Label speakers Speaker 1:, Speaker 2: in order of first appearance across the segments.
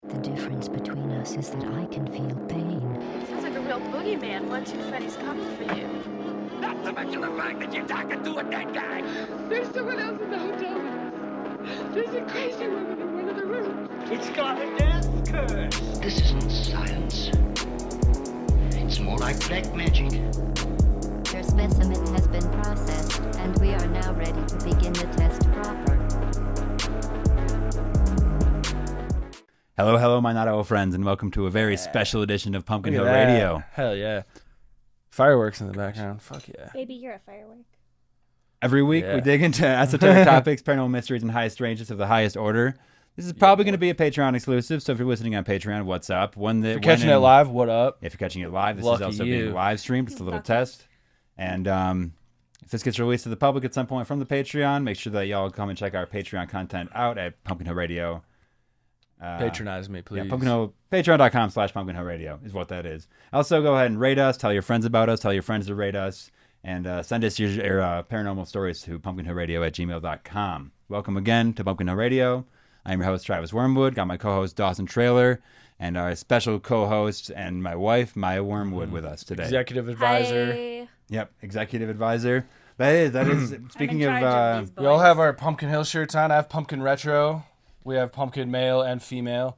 Speaker 1: The difference between us is that I can feel pain.
Speaker 2: Sounds like a real boogeyman. 1, 2, Freddy's coming for you.
Speaker 3: Not to mention the fact that you're talking to a dead guy.
Speaker 4: There's someone else in the hotel with us. There's a crazy woman in one of the rooms.
Speaker 3: It's got a death curse.
Speaker 5: This isn't science. It's more like black magic.
Speaker 6: Your specimen has been processed, and we are now ready to begin the test proper.
Speaker 7: Hello, my not-owl friends, and welcome to a very special edition of Pumpkin Hill
Speaker 8: Look at that.
Speaker 7: Radio.
Speaker 8: Hell yeah. Fireworks in the background. Fuck yeah.
Speaker 9: Baby, you're a firework.
Speaker 7: Every week we dig into esoteric topics, paranormal mysteries, and highest strangeness of the highest order. This is probably going to be a Patreon exclusive, so if you're listening on Patreon, what's up?
Speaker 8: If you're catching it live, what up?
Speaker 7: If you're catching it live, this
Speaker 8: Lucky
Speaker 7: is also
Speaker 8: you.
Speaker 7: being live streamed. It's a little test. And if this gets released to the public at some point from the Patreon, make sure that y'all come and check our Patreon content out at Pumpkin Hill Radio.
Speaker 8: Patronize me, please.
Speaker 7: Yeah, Patreon.com/Pumpkin Hill Radio is what that is. Also, go ahead and rate us. Tell your friends about us. Tell your friends to rate us. And send us your paranormal stories to pumpkinhillradio@gmail.com. Welcome again to Pumpkin Hill Radio. I'm your host, Travis Wormwood. Got my co-host, Dawson Trailer, and our special co-host and my wife, Maya Wormwood, with us today.
Speaker 8: Executive advisor.
Speaker 9: Hi.
Speaker 7: Yep, executive advisor. That is. Speaking of,
Speaker 8: We all have our Pumpkin Hill shirts on. I have Pumpkin Retro. We have Pumpkin Male and Female.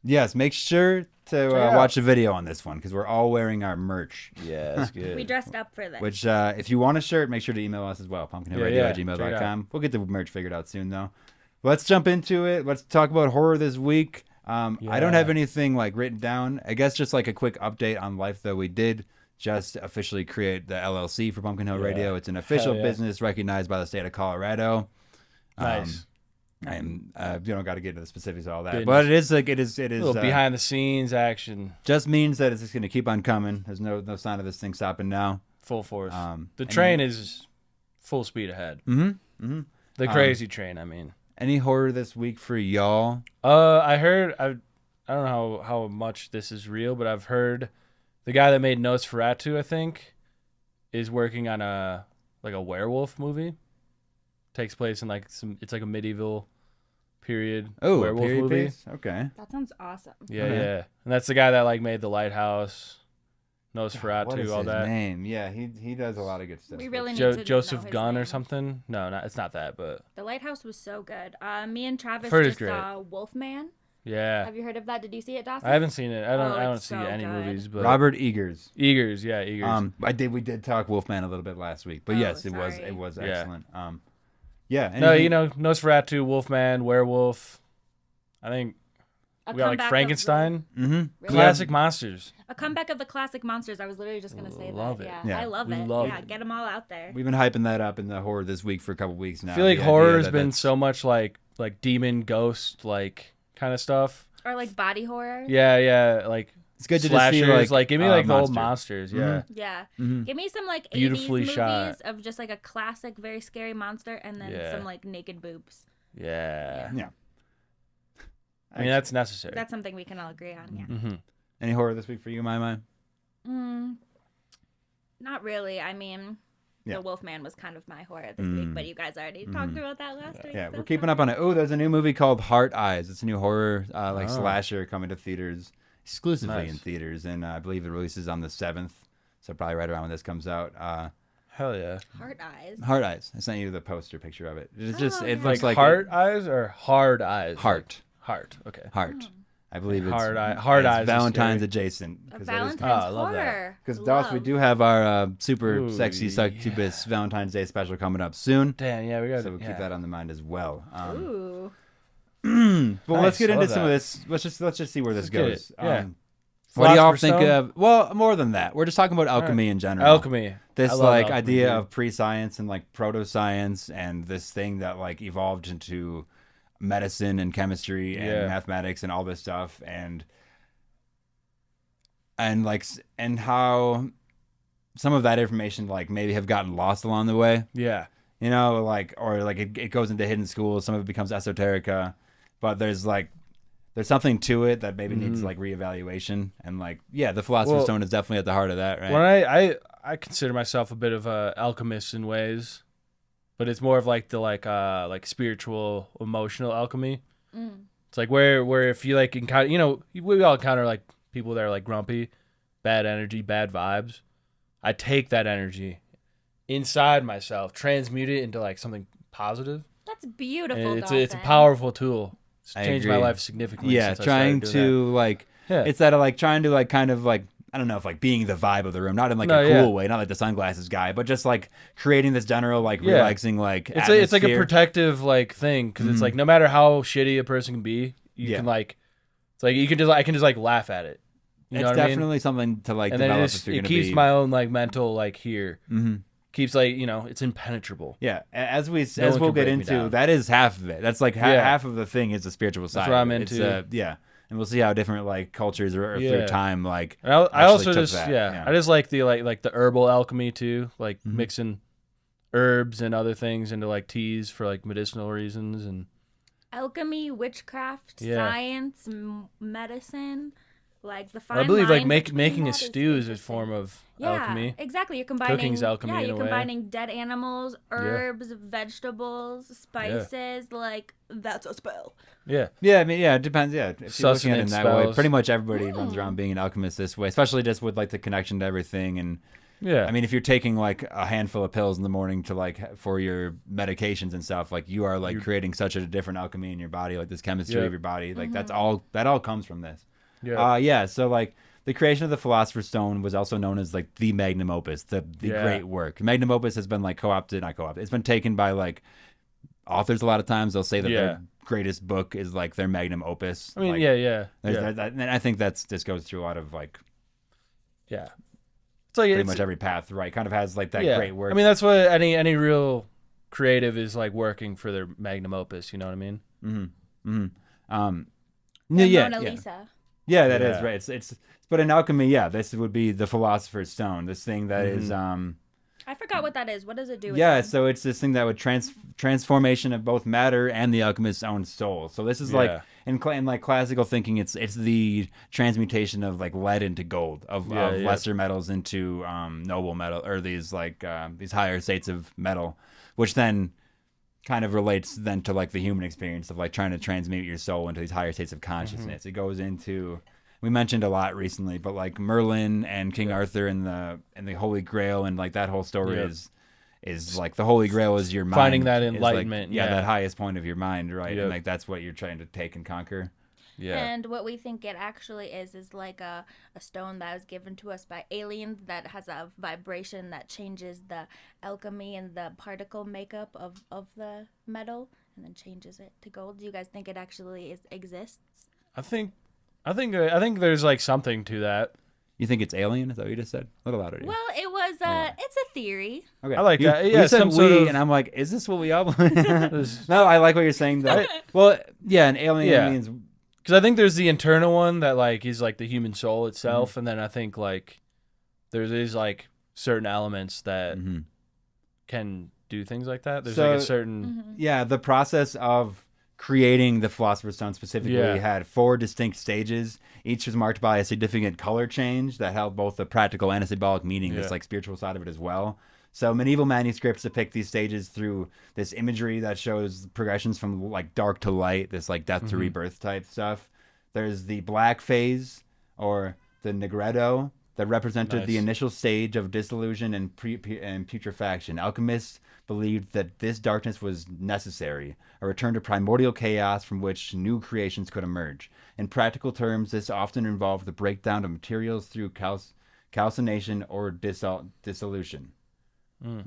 Speaker 7: yes, make sure to watch the video on this one because we're all wearing our merch.
Speaker 8: Yeah, that's good.
Speaker 9: We dressed up for this.
Speaker 7: Which, if you want a shirt, make sure to email us as well, pumpkinhillradio@gmail.com. We'll get the merch figured out soon, though. Let's jump into it. Let's talk about horror this week. I don't have anything like written down. I guess just like a quick update on life, though. We did just officially create the LLC for Pumpkin Hill Radio. It's an official business recognized by the state of Colorado.
Speaker 8: Nice.
Speaker 7: You don't got to get into the specifics of all that,
Speaker 8: Business.
Speaker 7: but it is like it is.
Speaker 8: A little behind the scenes action.
Speaker 7: Just means that it's just going to keep on coming. There's no sign of this thing stopping now.
Speaker 8: Full force. The
Speaker 7: and-
Speaker 8: train is full speed ahead.
Speaker 7: Mm-hmm.
Speaker 8: The crazy train, I mean.
Speaker 7: Any horror this week for y'all?
Speaker 8: I heard, I don't know how much this is real, but I've heard the guy that made Nosferatu, I think, is working on a werewolf movie. Takes place in it's like a medieval period werewolf
Speaker 7: period
Speaker 8: movie.
Speaker 7: piece? Okay.
Speaker 9: That sounds awesome.
Speaker 8: Yeah,
Speaker 7: Okay.
Speaker 8: yeah. And that's the guy that made The Lighthouse, Nosferatu,
Speaker 7: What is
Speaker 8: all
Speaker 7: his
Speaker 8: that.
Speaker 7: name? Yeah, he does a lot of good stuff.
Speaker 9: We really need to
Speaker 8: Joseph
Speaker 9: know his
Speaker 8: Gunn or
Speaker 9: name.
Speaker 8: something? No, it's not that, but
Speaker 9: The Lighthouse was so good. Me and Travis
Speaker 8: Heard it's
Speaker 9: just saw Wolfman.
Speaker 8: yeah.
Speaker 9: Have you heard of that? Did you see it, Dawson?
Speaker 8: I haven't seen it. I don't
Speaker 9: it's
Speaker 8: see
Speaker 9: so
Speaker 8: any
Speaker 9: good.
Speaker 8: movies, but
Speaker 7: Robert Eggers.
Speaker 8: Eggers, yeah, Eggers.
Speaker 7: We did talk Wolfman a little bit last week, but
Speaker 9: Oh,
Speaker 7: yes, it
Speaker 9: sorry.
Speaker 7: was
Speaker 8: Yeah.
Speaker 7: excellent. Yeah.
Speaker 8: No,
Speaker 7: anything-
Speaker 8: Nosferatu, Wolfman, Werewolf. I think
Speaker 9: A
Speaker 8: we got
Speaker 9: comeback of
Speaker 8: Frankenstein.
Speaker 9: Really?
Speaker 8: Classic monsters.
Speaker 9: A comeback of the classic monsters. I was literally just gonna say
Speaker 8: Love
Speaker 9: that.
Speaker 8: it.
Speaker 9: Yeah,
Speaker 7: Yeah.
Speaker 9: I love
Speaker 8: We
Speaker 9: it.
Speaker 8: love
Speaker 9: Yeah,
Speaker 8: it.
Speaker 9: get them all out there.
Speaker 7: We've been hyping that up in the horror this week for a couple weeks now.
Speaker 8: I feel like
Speaker 7: The
Speaker 8: horror
Speaker 7: idea
Speaker 8: has
Speaker 7: that
Speaker 8: been
Speaker 7: that's-
Speaker 8: so much like demon, ghost, kind of stuff.
Speaker 9: Or like body horror.
Speaker 8: Yeah, like
Speaker 7: It's good to just
Speaker 8: slashers.
Speaker 7: see
Speaker 8: Give me the old
Speaker 7: monster.
Speaker 8: monsters. Yeah,
Speaker 9: Yeah.
Speaker 7: Mhm.
Speaker 9: Give me some like 80s
Speaker 8: Beautifully
Speaker 9: movies
Speaker 8: shot.
Speaker 9: of just like a classic, very scary monster, and then
Speaker 8: Yeah.
Speaker 9: some like naked boobs.
Speaker 8: yeah.
Speaker 7: Yeah.
Speaker 8: I mean that's necessary.
Speaker 9: That's something we can all agree on. Yeah.
Speaker 8: hmm
Speaker 7: Any horror this week for you, Mai?
Speaker 9: Not really. I mean,
Speaker 7: Yeah.
Speaker 9: the Wolfman was kind of my horror this week, but you guys already talked about that last week.
Speaker 7: Yeah,
Speaker 9: so
Speaker 7: we're keeping up on it. Oh, there's a new movie called Heart Eyes. It's a new horror slasher coming to theaters exclusively
Speaker 8: Nice.
Speaker 7: in theaters, and I believe it releases on the 7th, so probably right around when this comes out.
Speaker 8: Hell yeah.
Speaker 9: Heart Eyes.
Speaker 7: Heart Eyes. I sent you the poster picture of it. It's just
Speaker 9: Oh,
Speaker 7: it
Speaker 9: yeah.
Speaker 7: looks like
Speaker 8: heart eyes or hard eyes.
Speaker 7: Heart.
Speaker 8: Heart. Okay.
Speaker 7: Heart. I believe it's
Speaker 8: Hard
Speaker 7: it's
Speaker 8: eyes is
Speaker 7: Valentine's
Speaker 8: scary.
Speaker 7: adjacent.
Speaker 9: A
Speaker 7: 'cause that is-
Speaker 9: Valentine's
Speaker 8: I love that.
Speaker 9: horror.
Speaker 7: Because Doss, we
Speaker 9: Love.
Speaker 7: do have our super
Speaker 8: Ooh,
Speaker 7: sexy succubus Valentine's Day special coming up soon.
Speaker 8: Damn. Yeah, we got.
Speaker 7: So we'll keep that on the mind as well.
Speaker 9: Ooh.
Speaker 7: Well, let's
Speaker 8: Nice,
Speaker 7: get
Speaker 8: I
Speaker 7: into
Speaker 8: love
Speaker 7: some of
Speaker 8: that.
Speaker 7: this. Let's just see where this
Speaker 8: Let's get
Speaker 7: goes.
Speaker 8: it, yeah.
Speaker 7: What do y'all
Speaker 8: Philosopher's
Speaker 7: think
Speaker 8: Stone?
Speaker 7: of? Well, more than that. We're just talking about alchemy in general.
Speaker 8: Alchemy.
Speaker 7: This
Speaker 8: I love
Speaker 7: like
Speaker 8: alchemy,
Speaker 7: idea
Speaker 8: dude.
Speaker 7: of pre-science and like proto-science, and this thing that like evolved into medicine and chemistry and
Speaker 8: Yeah.
Speaker 7: mathematics and all this stuff, and how some of that information like maybe have gotten lost along the way.
Speaker 8: Yeah.
Speaker 7: You know, it goes into hidden schools. Some of it becomes esoterica, but there's something to it that maybe needs like reevaluation. And the Philosopher's Stone is definitely at the heart of that, right?
Speaker 8: When I consider myself a bit of a alchemist in ways, but it's more of the spiritual, emotional alchemy. It's like where if you like encounter, we all encounter like people that are like grumpy, bad energy, bad vibes. I take that energy inside myself, transmute it into like something positive.
Speaker 9: That's beautiful.
Speaker 8: And it's a powerful tool. It's changed my life significantly.
Speaker 7: Yeah,
Speaker 8: since
Speaker 7: trying
Speaker 8: I started doing
Speaker 7: to like, instead of like trying to like kind of like, I don't know if like being the vibe of the room, not in like a cool way, not like the sunglasses guy, but just like creating this general like relaxing like
Speaker 8: it's like a protective like thing because it's like no matter how shitty a person can be, you can like it's like you can just I can just like laugh at it. You know what I mean?
Speaker 7: Definitely something to like
Speaker 8: and
Speaker 7: develop.
Speaker 8: then it keeps my own like mental like here. Keeps like it's impenetrable.
Speaker 7: Yeah, as we'll get into, that is half of it. That's like half of the thing is the spiritual side.
Speaker 8: That's what I'm into.
Speaker 7: And we'll see how different like cultures or through time like.
Speaker 8: And I also just I just like the like the herbal alchemy too, like mixing herbs and other things into like teas for like medicinal reasons and
Speaker 9: alchemy, witchcraft, science, medicine. Like the fine
Speaker 8: I believe
Speaker 9: line
Speaker 8: like making a
Speaker 9: that
Speaker 8: stew is a form of alchemy.
Speaker 9: Exactly. You're combining
Speaker 8: cooking's alchemy.
Speaker 9: Yeah,
Speaker 8: in
Speaker 9: you're
Speaker 8: a way.
Speaker 9: combining dead animals, herbs, vegetables, spices. Like that's a spell.
Speaker 8: Yeah.
Speaker 7: Yeah, I mean, it depends. Yeah, if you're looking at it in that way,
Speaker 8: spells.
Speaker 7: pretty much everybody runs around being an alchemist this way, especially just with like the connection to everything. And I mean, if you're taking like a handful of pills in the morning to like for your medications and stuff, like you are like creating such a different alchemy in your body, like this chemistry of your body. Like that all comes from this. So like the creation of the Philosopher's Stone was also known as like the magnum opus, the great work. Magnum opus has been like not co-opted. It's been taken by like authors a lot of times. They'll say that their greatest book is like their magnum opus.
Speaker 8: I mean,
Speaker 7: like, and I think this goes through a lot of like,
Speaker 8: it's like
Speaker 7: pretty much every path, right? Kind of has like that great work.
Speaker 8: I mean, that's what any real creative is like working for their magnum opus. You know what I mean?
Speaker 9: Mona Lisa.
Speaker 7: Yeah, that is right. It's but in alchemy, this would be the Philosopher's Stone. This thing that is
Speaker 9: I forgot what that is. What does it do?
Speaker 7: So it's this thing that would transformation of both matter and the alchemist's own soul. So this is like in like classical thinking, it's the transmutation of like lead into gold, of lesser metals into noble metal, or these like these higher states of metal, which then kind of relates then to like the human experience of like trying to transmute your soul into these higher states of consciousness. It goes into, we mentioned a lot recently, but like Merlin and King Arthur and the Holy Grail, and like that whole story is like the Holy Grail is your mind,
Speaker 8: finding that enlightenment,
Speaker 7: like, that highest point of your mind, right? And like that's what you're trying to take and conquer.
Speaker 9: And what we think it actually is like a stone that was given to us by aliens that has a vibration that changes the alchemy and the particle makeup of the metal and then changes it to gold. Do you guys think it actually exists?
Speaker 8: I think there's like something to that.
Speaker 7: You think it's alien? Is that what you just said? A little louder.
Speaker 9: Well, it was it's a theory.
Speaker 7: Okay.
Speaker 8: I like that. Yeah,
Speaker 7: you said we, and I'm like, is this what we all No, I like what you're saying though. An alien means.
Speaker 8: Because I think there's the internal one that like is like the human soul itself, and then I think like there's like certain elements that can do things like that. There's like a certain
Speaker 7: the process of creating the Philosopher's Stone specifically had 4 distinct stages. Each was marked by a significant color change that held both a practical and a symbolic meaning. This like spiritual side of it as well. So medieval manuscripts depict these stages through this imagery that shows progressions from like dark to light, this like death to rebirth type stuff. There's the black phase, or the negretto, that represented the initial stage of dissolution and putrefaction. Alchemists believed that this darkness was necessary, a return to primordial chaos from which new creations could emerge. In practical terms, this often involved the breakdown of materials through calcination or dissolution.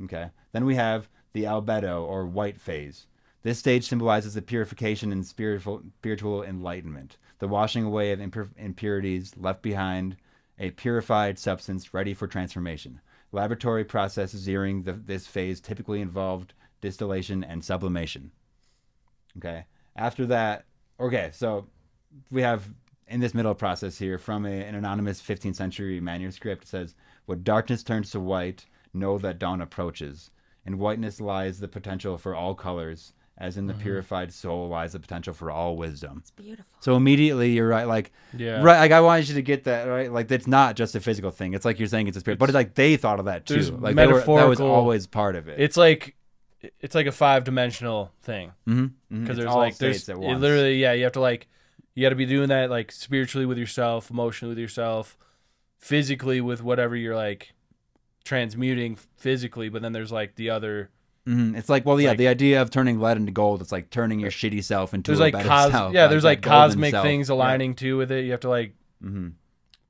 Speaker 7: Okay. Then we have the albedo, or white phase. This stage symbolizes the purification and spiritual enlightenment, the washing away of impurities, left behind a purified substance ready for transformation. Laboratory processes during this phase typically involved distillation and sublimation. Okay. After that, so we have in this middle process here from an anonymous 15th century manuscript, it says, "When darkness turns to white, know that dawn approaches. In whiteness lies the potential for all colors, as in the purified soul lies the potential for all wisdom."
Speaker 9: It's beautiful.
Speaker 7: So immediately you're right, like right, like I wanted you to get that, right? Like it's not just a physical thing. It's like you're saying it's a spirit, but it's like they thought of that too. Like that was always part of it.
Speaker 8: It's like a 5-dimensional thing. Because there's like it literally you have to like You got to be doing that like spiritually with yourself, emotionally with yourself, physically with whatever you're like transmuting physically. But then there's like the other.
Speaker 7: It's like, well, yeah, the idea of turning lead into gold. It's like turning your shitty self into a better self.
Speaker 8: Yeah, there's like cosmic
Speaker 7: self.
Speaker 8: things aligning too with it. You have to like.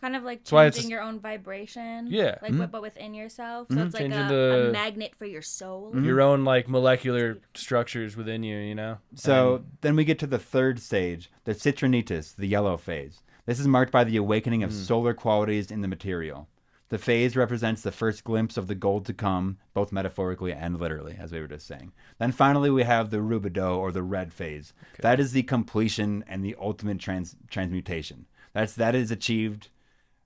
Speaker 9: Kind of like
Speaker 8: why
Speaker 9: changing your own vibration.
Speaker 8: Yeah.
Speaker 9: Like but within yourself. So it's like
Speaker 8: Changing
Speaker 9: a magnet for your soul.
Speaker 8: Your own like molecular structures within you, you know?
Speaker 7: So then we get to the third stage, the citrinitas, the yellow phase. This is marked by the awakening of solar qualities in the material. The phase represents the first glimpse of the gold to come, both metaphorically and literally, as we were just saying. Then finally we have the rubido, or the red phase. Okay. That is the completion and the ultimate transmutation. That is achieved.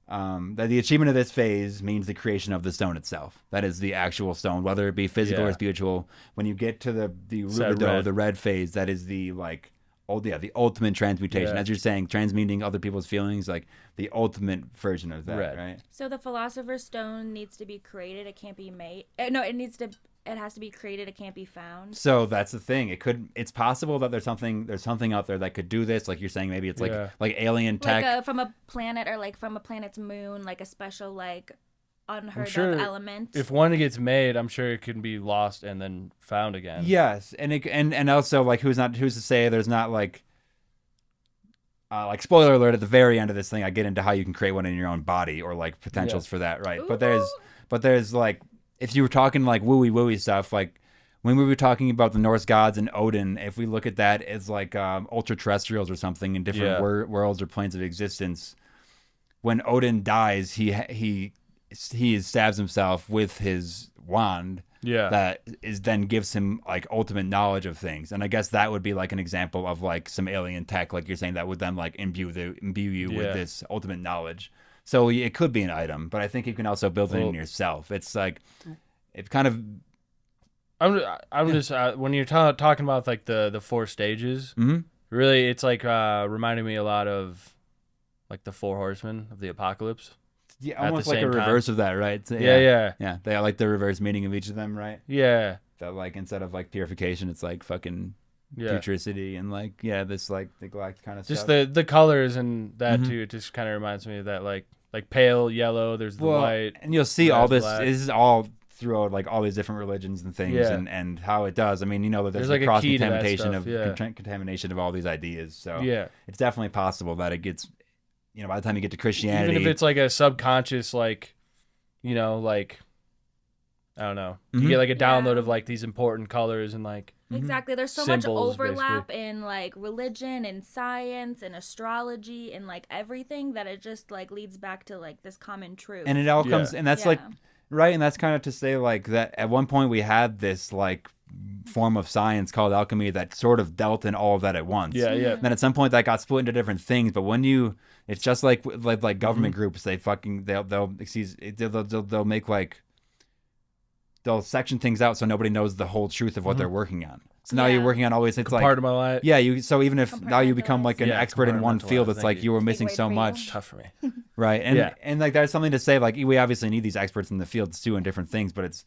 Speaker 7: That the achievement of this phase means the creation of the stone itself. That is the actual stone, whether it be physical or spiritual. When you get to the rubido, the red phase, that is the like, the ultimate transmutation. As you're saying, transmuting other people's feelings, like the ultimate version of that, right?
Speaker 9: So the Philosopher's Stone needs to be created. It can't be made. No, it has to be created. It can't be found.
Speaker 7: So that's the thing. It's possible that there's something out there that could do this. Like you're saying, maybe it's like alien tech,
Speaker 9: like from a planet or like from a planet's moon, like a special like unheard of element.
Speaker 8: If one gets made, I'm sure it can be lost and then found again.
Speaker 7: Yes, and also like who's to say there's not like spoiler alert at the very end of this thing. I get into how you can create one in your own body or like potentials for that, right?
Speaker 9: Ooh.
Speaker 7: But there's like. If you were talking like wooey stuff, like when we were talking about the Norse gods and Odin, if we look at that as like ultra terrestrials or something in different worlds or planes of existence, when Odin dies, he stabs himself with his wand.
Speaker 8: Yeah,
Speaker 7: that then gives him like ultimate knowledge of things, and I guess that would be like an example of like some alien tech, like you're saying, that would then like imbue you with this ultimate knowledge. So it could be an item, but I think you can also build it in yourself. It's like, it kind of.
Speaker 8: I'm just when you're talking about like the 4 stages, really, it's like reminding me a lot of like the 4 horsemen of the apocalypse.
Speaker 7: Yeah, almost like a reverse of that, right? So,
Speaker 8: yeah.
Speaker 7: They like the reverse meaning of each of them, right?
Speaker 8: Yeah.
Speaker 7: That like instead of like purification, it's like fucking futuricity and like this like the galactic kind of
Speaker 8: just
Speaker 7: stuff.
Speaker 8: the colors and that too. It just kind of reminds me of that like pale yellow. There's the white,
Speaker 7: and you'll see all this.
Speaker 8: Black.
Speaker 7: This is all throughout like all these different religions and things, and how it does. I mean, that there's like cross contamination contamination of all these ideas. So it's definitely possible that it gets. By the time you get to Christianity,
Speaker 8: even if it's like a subconscious, like, like, I don't know, you get like a download of like these important colors and like
Speaker 9: exactly. There's so much overlap in like religion and science and astrology and like everything that it just like leads back to like this common truth.
Speaker 7: And it all comes, and that's like right, and that's kind of to say like that at one point we had this like form of science called alchemy that sort of dealt in all of that at once.
Speaker 8: Yeah.
Speaker 7: And then at some point that got split into different things, but when it's just like government groups, they'll make like they'll section things out so nobody knows the whole truth of what they're working on. So now you're working on always, it's like
Speaker 8: compartmentalize.
Speaker 7: Yeah, so even if now you become like an expert in one field, it's like you were missing so much.
Speaker 8: Tough for me.
Speaker 7: Right. And like that's something to say, like we obviously need these experts in the fields too in different things, but it's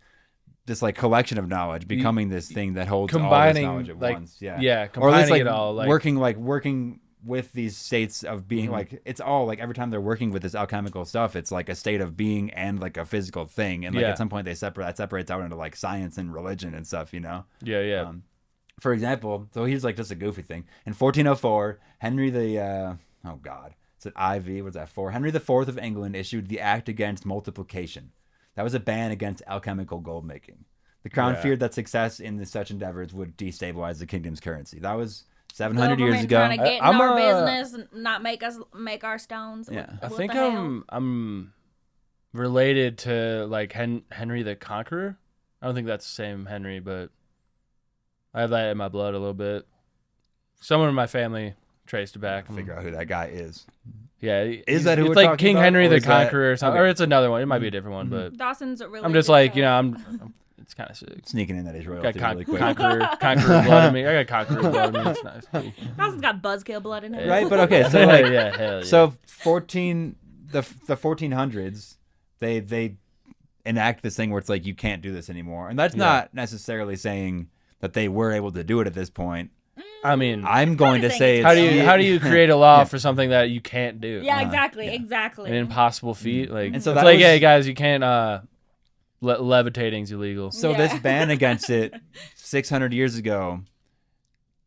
Speaker 7: this like collection of knowledge becoming this thing that holds
Speaker 8: combining
Speaker 7: all this knowledge at
Speaker 8: like,
Speaker 7: once.
Speaker 8: Combining
Speaker 7: or at least like
Speaker 8: it all, like
Speaker 7: working with these states of being like it's all like every time they're working with this alchemical stuff, it's like a state of being and like a physical thing. And like at some point they separates out into like science and religion and stuff,
Speaker 8: Yeah.
Speaker 7: For example, so here's like just a goofy thing. In 1404, Henry the Henry IV of England issued the Act Against Multiplication. That was a ban against alchemical gold making. The crown feared that success in such endeavors would destabilize the kingdom's currency. That was 700 years ago.
Speaker 9: Trying to get in our business and not make us make our stones.
Speaker 7: Yeah,
Speaker 8: I think I'm related to like Henry the Conqueror. I don't think that's the same Henry, but I have that in my blood a little bit. Someone in my family traced it back.
Speaker 7: Figure out who that guy is.
Speaker 8: Yeah,
Speaker 7: is that who
Speaker 8: it's
Speaker 7: we're
Speaker 8: like
Speaker 7: talking
Speaker 8: King
Speaker 7: about,
Speaker 8: Henry
Speaker 7: or
Speaker 8: the
Speaker 7: is that-
Speaker 8: Conqueror or something,
Speaker 7: okay.
Speaker 8: or it's another one. It might be a different one, but
Speaker 9: Dawson's a really
Speaker 8: I'm just
Speaker 9: good
Speaker 8: like
Speaker 9: show.
Speaker 8: it's kind of sick.
Speaker 7: Sneaking in that is royalty
Speaker 8: Got
Speaker 7: really quick.
Speaker 8: conqueror blood in me. I got conqueror blood in me. It's nice.
Speaker 9: Dawson's got buzzkill blood in it.
Speaker 7: Right, but okay, so like
Speaker 8: hell yeah.
Speaker 7: So the 1400s, they enact this thing where it's like you can't do this anymore, and that's not necessarily saying that they were able to do it at this point.
Speaker 8: I mean,
Speaker 7: I'm going to say
Speaker 8: how
Speaker 7: it's,
Speaker 8: do you create a law for something that you can't do?
Speaker 9: Yeah, exactly.
Speaker 8: An impossible feat. Like,
Speaker 7: And so
Speaker 8: it's
Speaker 7: that
Speaker 8: like,
Speaker 7: was-
Speaker 8: hey guys, you can't. Levitating's illegal.
Speaker 7: So
Speaker 9: Yeah.
Speaker 7: this ban against it 600 years ago,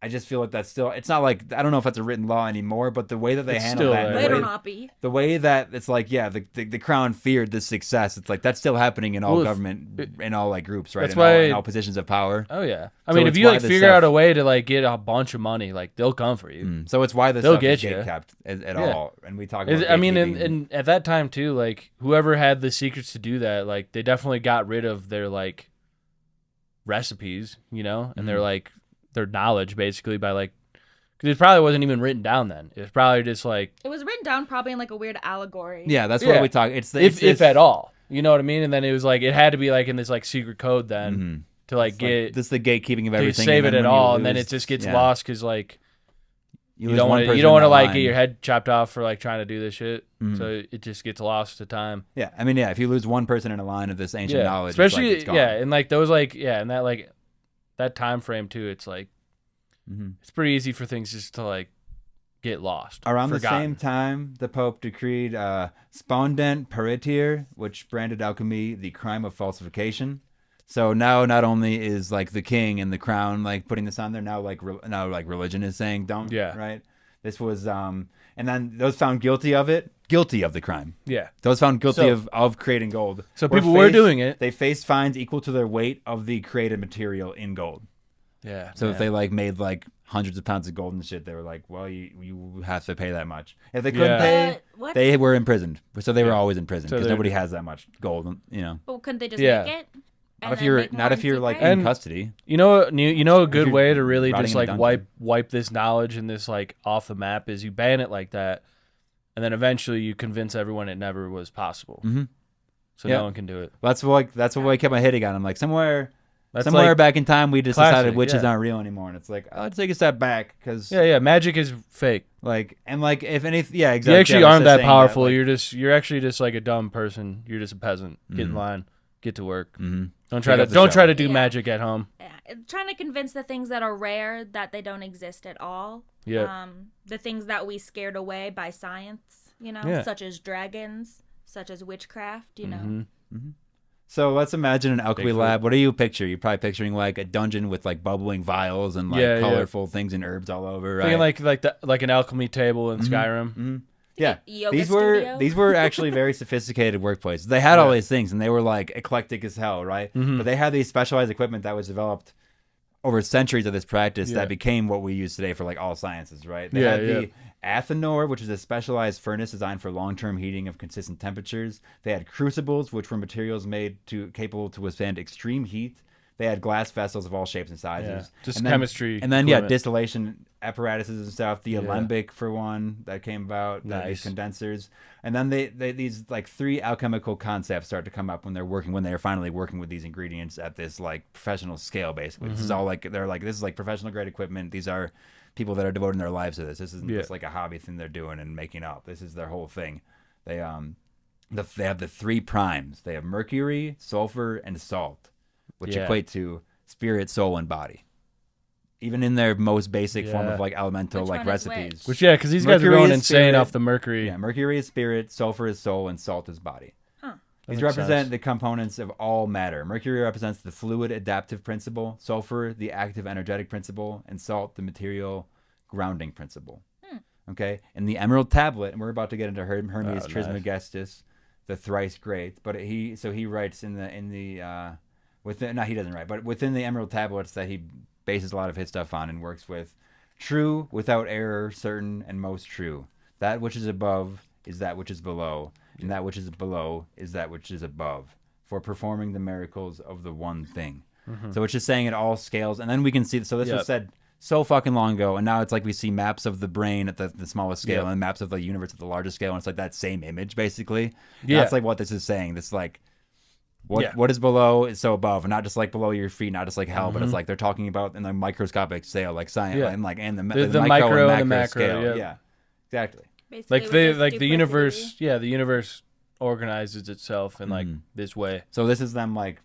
Speaker 7: I just feel like that's still, it's not like, I don't know if that's a written law anymore, but the way that they
Speaker 8: It's
Speaker 7: handle
Speaker 8: still
Speaker 7: that,
Speaker 8: there.
Speaker 7: the
Speaker 9: Better
Speaker 7: way,
Speaker 9: not be.
Speaker 7: the way that it's like, yeah, the crown feared this success. It's like, that's still happening in all
Speaker 8: Well,
Speaker 7: government, in all like groups, right?
Speaker 8: That's
Speaker 7: in,
Speaker 8: why-
Speaker 7: all, in all positions of power.
Speaker 8: Oh yeah. I
Speaker 7: So
Speaker 8: mean, if
Speaker 7: it's
Speaker 8: you
Speaker 7: why
Speaker 8: like
Speaker 7: this
Speaker 8: figure
Speaker 7: stuff-
Speaker 8: out a way to like get a bunch of money, like they'll come for you.
Speaker 7: So it's why this
Speaker 8: They'll
Speaker 7: stuff is
Speaker 8: get you.
Speaker 7: kept at
Speaker 8: Yeah.
Speaker 7: all. And we talk about
Speaker 8: I mean,
Speaker 7: gatekeeping.
Speaker 8: and at that time too, like whoever had the secrets to do that, like they definitely got rid of their like recipes, you know, and their like their knowledge basically by like, because it probably wasn't even written down then. It was probably just like
Speaker 9: It was written down probably in like a weird allegory.
Speaker 7: yeah, that's
Speaker 8: Yeah.
Speaker 7: what we talk. It's the,
Speaker 8: if at all, you know what I mean. And then it was like it had to be like in this like secret code then to like get
Speaker 7: this is the gatekeeping of
Speaker 8: to
Speaker 7: everything.
Speaker 8: save
Speaker 7: and
Speaker 8: it
Speaker 7: then
Speaker 8: at
Speaker 7: when you
Speaker 8: all, and then
Speaker 7: lose-
Speaker 8: it just gets
Speaker 7: yeah.
Speaker 8: lost because like you
Speaker 7: lose
Speaker 8: don't
Speaker 7: one
Speaker 8: want to
Speaker 7: person
Speaker 8: you don't
Speaker 7: in
Speaker 8: want to
Speaker 7: that
Speaker 8: like
Speaker 7: line.
Speaker 8: get your head chopped off for like trying to do this shit. So it just gets lost to time.
Speaker 7: Yeah, I mean, yeah, if you lose one person in a line of this ancient knowledge, it's
Speaker 8: especially
Speaker 7: like it's gone.
Speaker 8: and like those like and that like that time frame too. It's like it's pretty easy for things just to like get lost.
Speaker 7: Around the
Speaker 8: forgotten.
Speaker 7: same time, the Pope decreed spondent peritir, which branded alchemy the crime of falsification. So now, not only is like the king and the crown like putting this on there, now like religion is saying don't.
Speaker 8: Yeah.
Speaker 7: Right. This was and then those found guilty of the crime.
Speaker 8: Yeah.
Speaker 7: Those found guilty
Speaker 8: So-
Speaker 7: of creating gold.
Speaker 8: So people were doing it.
Speaker 7: They faced fines equal to their weight of the created material in gold.
Speaker 8: Yeah.
Speaker 7: So if they like made like hundreds of pounds of gold and shit, they were like, well, you have to pay that much. If they couldn't
Speaker 8: Yeah.
Speaker 7: pay,
Speaker 9: What?
Speaker 7: they were imprisoned. So they were always in prison
Speaker 8: So
Speaker 7: because
Speaker 8: they're-
Speaker 7: nobody has that much gold, you know.
Speaker 9: But couldn't they just
Speaker 8: Yeah.
Speaker 9: make it?
Speaker 7: Not
Speaker 9: And
Speaker 7: if
Speaker 9: then
Speaker 7: you're
Speaker 9: make more in
Speaker 7: like
Speaker 9: secret?
Speaker 7: in
Speaker 8: And-
Speaker 7: custody.
Speaker 8: You know a good
Speaker 7: you're
Speaker 8: way to really
Speaker 7: rotting
Speaker 8: just
Speaker 7: in a
Speaker 8: like
Speaker 7: dungeon.
Speaker 8: wipe this knowledge and this like off the map is you ban it like that, and then eventually you convince everyone it never was possible. So
Speaker 7: Yeah.
Speaker 8: no one can do it.
Speaker 7: That's what I kept my hitting on. I'm like somewhere
Speaker 8: That's
Speaker 7: like,
Speaker 8: like
Speaker 7: back in time we just
Speaker 8: classic,
Speaker 7: decided witches
Speaker 8: yeah.
Speaker 7: aren't real anymore, and it's like let's take a step back because
Speaker 8: magic is fake.
Speaker 7: like if anything
Speaker 8: You
Speaker 7: exactly.
Speaker 8: actually
Speaker 7: I was
Speaker 8: aren't
Speaker 7: just
Speaker 8: that
Speaker 7: saying
Speaker 8: powerful.
Speaker 7: like,
Speaker 8: You're actually just like a dumb person. You're just a peasant. Get in line. Get to work. Don't
Speaker 7: Pick
Speaker 8: try
Speaker 7: up the
Speaker 8: to
Speaker 7: shovel.
Speaker 8: do
Speaker 9: Yeah.
Speaker 8: magic at home.
Speaker 9: Yeah, trying to convince the things that are rare that they don't exist at all.
Speaker 8: Yeah.
Speaker 9: The things that we scared away by science, you know,
Speaker 8: Yeah.
Speaker 9: such as dragons, such as witchcraft, you know.
Speaker 7: So let's imagine an alchemy
Speaker 8: Bigfoot.
Speaker 7: lab. What do you picture? You're probably picturing like a dungeon with like bubbling vials and like
Speaker 8: Yeah, yeah.
Speaker 7: colorful things and herbs all over, right?
Speaker 8: Thinking like an alchemy table in Skyrim.
Speaker 7: Yeah,
Speaker 9: Yoga
Speaker 7: these
Speaker 9: studio.
Speaker 7: were actually very sophisticated workplaces. They had all these things, and they were like eclectic as hell, right? But they had these specialized equipment that was developed over centuries of this practice
Speaker 8: Yeah.
Speaker 7: that became what we use today for like all sciences, right? They
Speaker 8: Yeah,
Speaker 7: had
Speaker 8: yeah.
Speaker 7: the Athanor, which is a specialized furnace designed for long-term heating of consistent temperatures. They had crucibles, which were materials made capable to withstand extreme heat. They had glass vessels of all shapes and sizes.
Speaker 8: Yeah, just
Speaker 7: And then-
Speaker 8: chemistry
Speaker 7: And then
Speaker 8: equipment.
Speaker 7: distillation apparatuses and stuff. The alembic for one that came about. These
Speaker 8: Nice.
Speaker 7: condensers. And then they these like three alchemical concepts start to come up when they're finally working with these ingredients at this like professional scale. Basically, this is all like this is like professional grade equipment. These are people that are devoting their lives to this. This isn't just like a hobby thing they're doing and making up. This is their whole thing. They have the three primes. They have mercury, sulfur, and salt, which
Speaker 8: Yeah.
Speaker 7: equate to spirit, soul, and body. Even in their most basic form
Speaker 8: Yeah.
Speaker 7: of like elemental
Speaker 9: Which
Speaker 7: like
Speaker 9: one is
Speaker 7: recipes.
Speaker 8: Which because these guys are
Speaker 7: Mercury
Speaker 8: going
Speaker 7: is
Speaker 8: insane
Speaker 7: spirit.
Speaker 8: off the mercury.
Speaker 7: Yeah, mercury is spirit, sulfur is soul, and salt is body. These
Speaker 8: makes
Speaker 7: represent
Speaker 8: sense.
Speaker 7: the components of all matter. Mercury represents the fluid adaptive principle, sulfur the active energetic principle, and salt the material grounding principle. Okay, and the Emerald Tablet, and we're about to get into Hermes Trismegistus, the thrice great. But he writes he doesn't write, but within the Emerald Tablets that he bases a lot of his stuff on and works with. True, without error, certain, and most true. That which is above is that which is below, and that which is below is that which is above, for performing the miracles of the one thing. So it's just saying it all scales, and then we can see. So this was said so fucking long ago, and now it's like we see maps of the brain at the smallest scale and maps of the universe at the largest scale, and it's like that same image basically.
Speaker 8: Yeah.
Speaker 7: That's like what this is saying. This like. What is below is so above, and not just like below your feet, not just like hell, but it's like they're talking about in the microscopic scale, like science,
Speaker 8: Yeah.
Speaker 7: and like and the
Speaker 8: The
Speaker 7: micro
Speaker 8: micro
Speaker 7: and
Speaker 8: and the
Speaker 7: macro
Speaker 8: macro,
Speaker 7: scale.
Speaker 8: yeah.
Speaker 7: Yeah, exactly.
Speaker 9: Basically,
Speaker 8: Like
Speaker 9: with
Speaker 8: the
Speaker 9: this
Speaker 8: like the universe.
Speaker 9: duplicity.
Speaker 8: Yeah, the universe organizes itself in like this way.
Speaker 7: So this is them like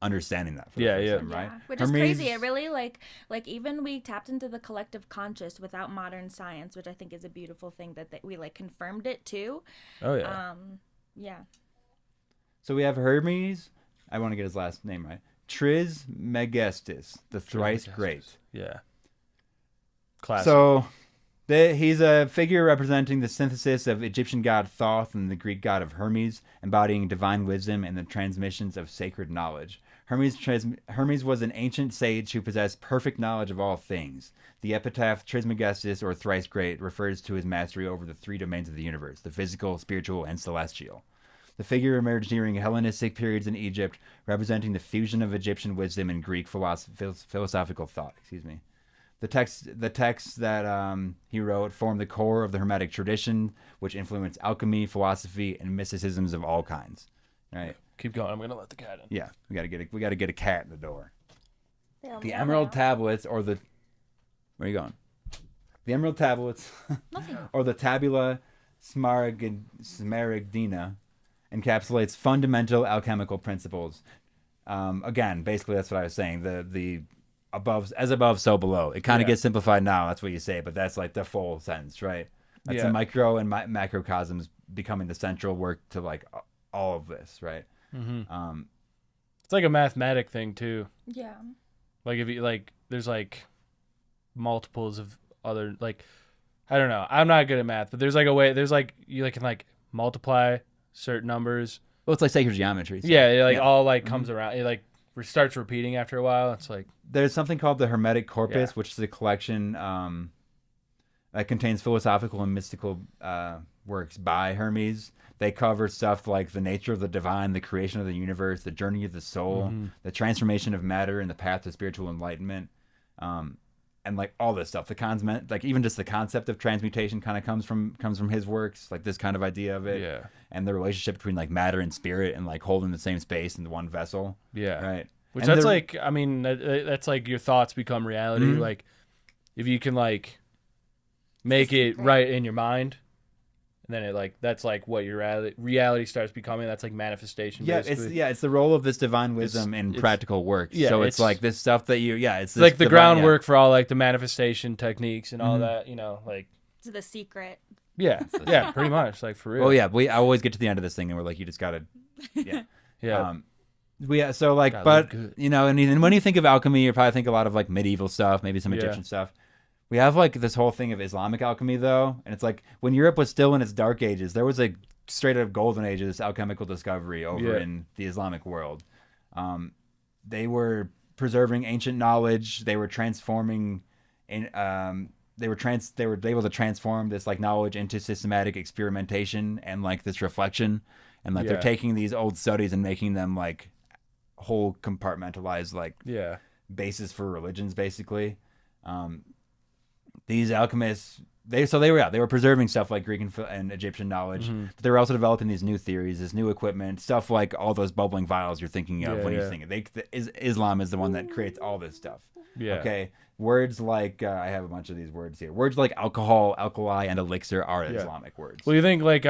Speaker 7: understanding that. For the
Speaker 8: Yeah,
Speaker 7: first
Speaker 8: yeah.
Speaker 7: time, right?
Speaker 9: Yeah, which is
Speaker 7: Hermes-
Speaker 9: crazy. It really like even we tapped into the collective conscious without modern science, which I think is a beautiful thing that we like confirmed it too.
Speaker 8: Oh yeah.
Speaker 9: Yeah.
Speaker 7: So we have Hermes. I want to get his last name right. Trismegistus, the thrice great.
Speaker 8: Yeah. Classic.
Speaker 7: So he's a figure representing the synthesis of Egyptian god Thoth and the Greek god of Hermes, embodying divine wisdom and the transmissions of sacred knowledge. Hermes was an ancient sage who possessed perfect knowledge of all things. The epitaph Trismegistus, or thrice great, refers to his mastery over the three domains of the universe, the physical, spiritual, and celestial. The figure emerged during Hellenistic periods in Egypt, representing the fusion of Egyptian wisdom and Greek philosophical thought. The texts that he wrote form the core of the Hermetic tradition, which influenced alchemy, philosophy, and mysticisms of all kinds. Right.
Speaker 8: Keep going. I'm gonna let the cat in.
Speaker 7: Yeah, we gotta get a cat in the door.
Speaker 9: Yeah,
Speaker 7: The Emerald Tablets, or the where are you going? The Emerald Tablets, or the Tabula Smaragdina, encapsulates fundamental alchemical principles. Again, basically, that's what I was saying. The above, as above, so below. It kind of gets simplified now. That's what you say, but that's like the full sentence, right? That's the micro and macrocosms becoming the central work to like all of this, right?
Speaker 8: Mm-hmm. It's like a mathematic thing too.
Speaker 9: Yeah.
Speaker 8: Like if you like, there's like multiples of other like, I don't know. I'm not good at math, but there's like a way. There's like you like can like multiply certain numbers.
Speaker 7: Well, it's like sacred geometry. So.
Speaker 8: Yeah, it like all like comes around. It like starts repeating after a while. It's like
Speaker 7: there's something called the Hermetic corpus, which is a collection that contains philosophical and mystical works by Hermes. They cover stuff like the nature of the divine, the creation of the universe, the journey of the soul, the transformation of matter, and the path to spiritual enlightenment, and like all this stuff. Like even just the concept of transmutation kind of comes from his works, like this kind of idea of it.
Speaker 8: Yeah.
Speaker 7: And the relationship between like matter and spirit, and like holding the same space in the one vessel.
Speaker 8: Yeah.
Speaker 7: Right.
Speaker 8: Which
Speaker 7: and
Speaker 8: that's like, I mean, that's like your thoughts become reality.
Speaker 7: Mm-hmm.
Speaker 8: Like if you can like make it right in your mind, and then it like that's like what your reality starts becoming. That's like manifestation.
Speaker 7: Yeah,
Speaker 8: basically.
Speaker 7: it's the role of this divine wisdom in practical work.
Speaker 8: Yeah,
Speaker 7: so it's like this stuff that
Speaker 8: it's like the groundwork for all like the manifestation techniques and all that. You know, like
Speaker 9: It's the secret.
Speaker 8: yeah, pretty much like for real.
Speaker 7: Oh yeah, I always get to the end of this thing and we're like, you just gotta,
Speaker 8: yeah.
Speaker 7: So like, but you know, and when you think of alchemy, you probably think a lot of like medieval stuff, maybe some Egyptian stuff. We have like this whole thing of Islamic alchemy though, and it's like when Europe was still in its dark ages, there was a straight up golden age of this alchemical discovery over in the Islamic world. They were preserving ancient knowledge. They were transforming, they were able to transform this like knowledge into systematic experimentation and like this reflection, and like they're taking these old studies and making them like whole compartmentalized like basis for religions basically. These alchemists, they were preserving stuff like Greek and Egyptian knowledge, but they were also developing these new theories, this new equipment, stuff like all those bubbling vials you're thinking of when you think it. Islam is the one that creates all this stuff. Yeah. Okay. Words like I have a bunch of these words here. Words like alcohol, alkali, and elixir are Islamic words.
Speaker 8: Well, you think like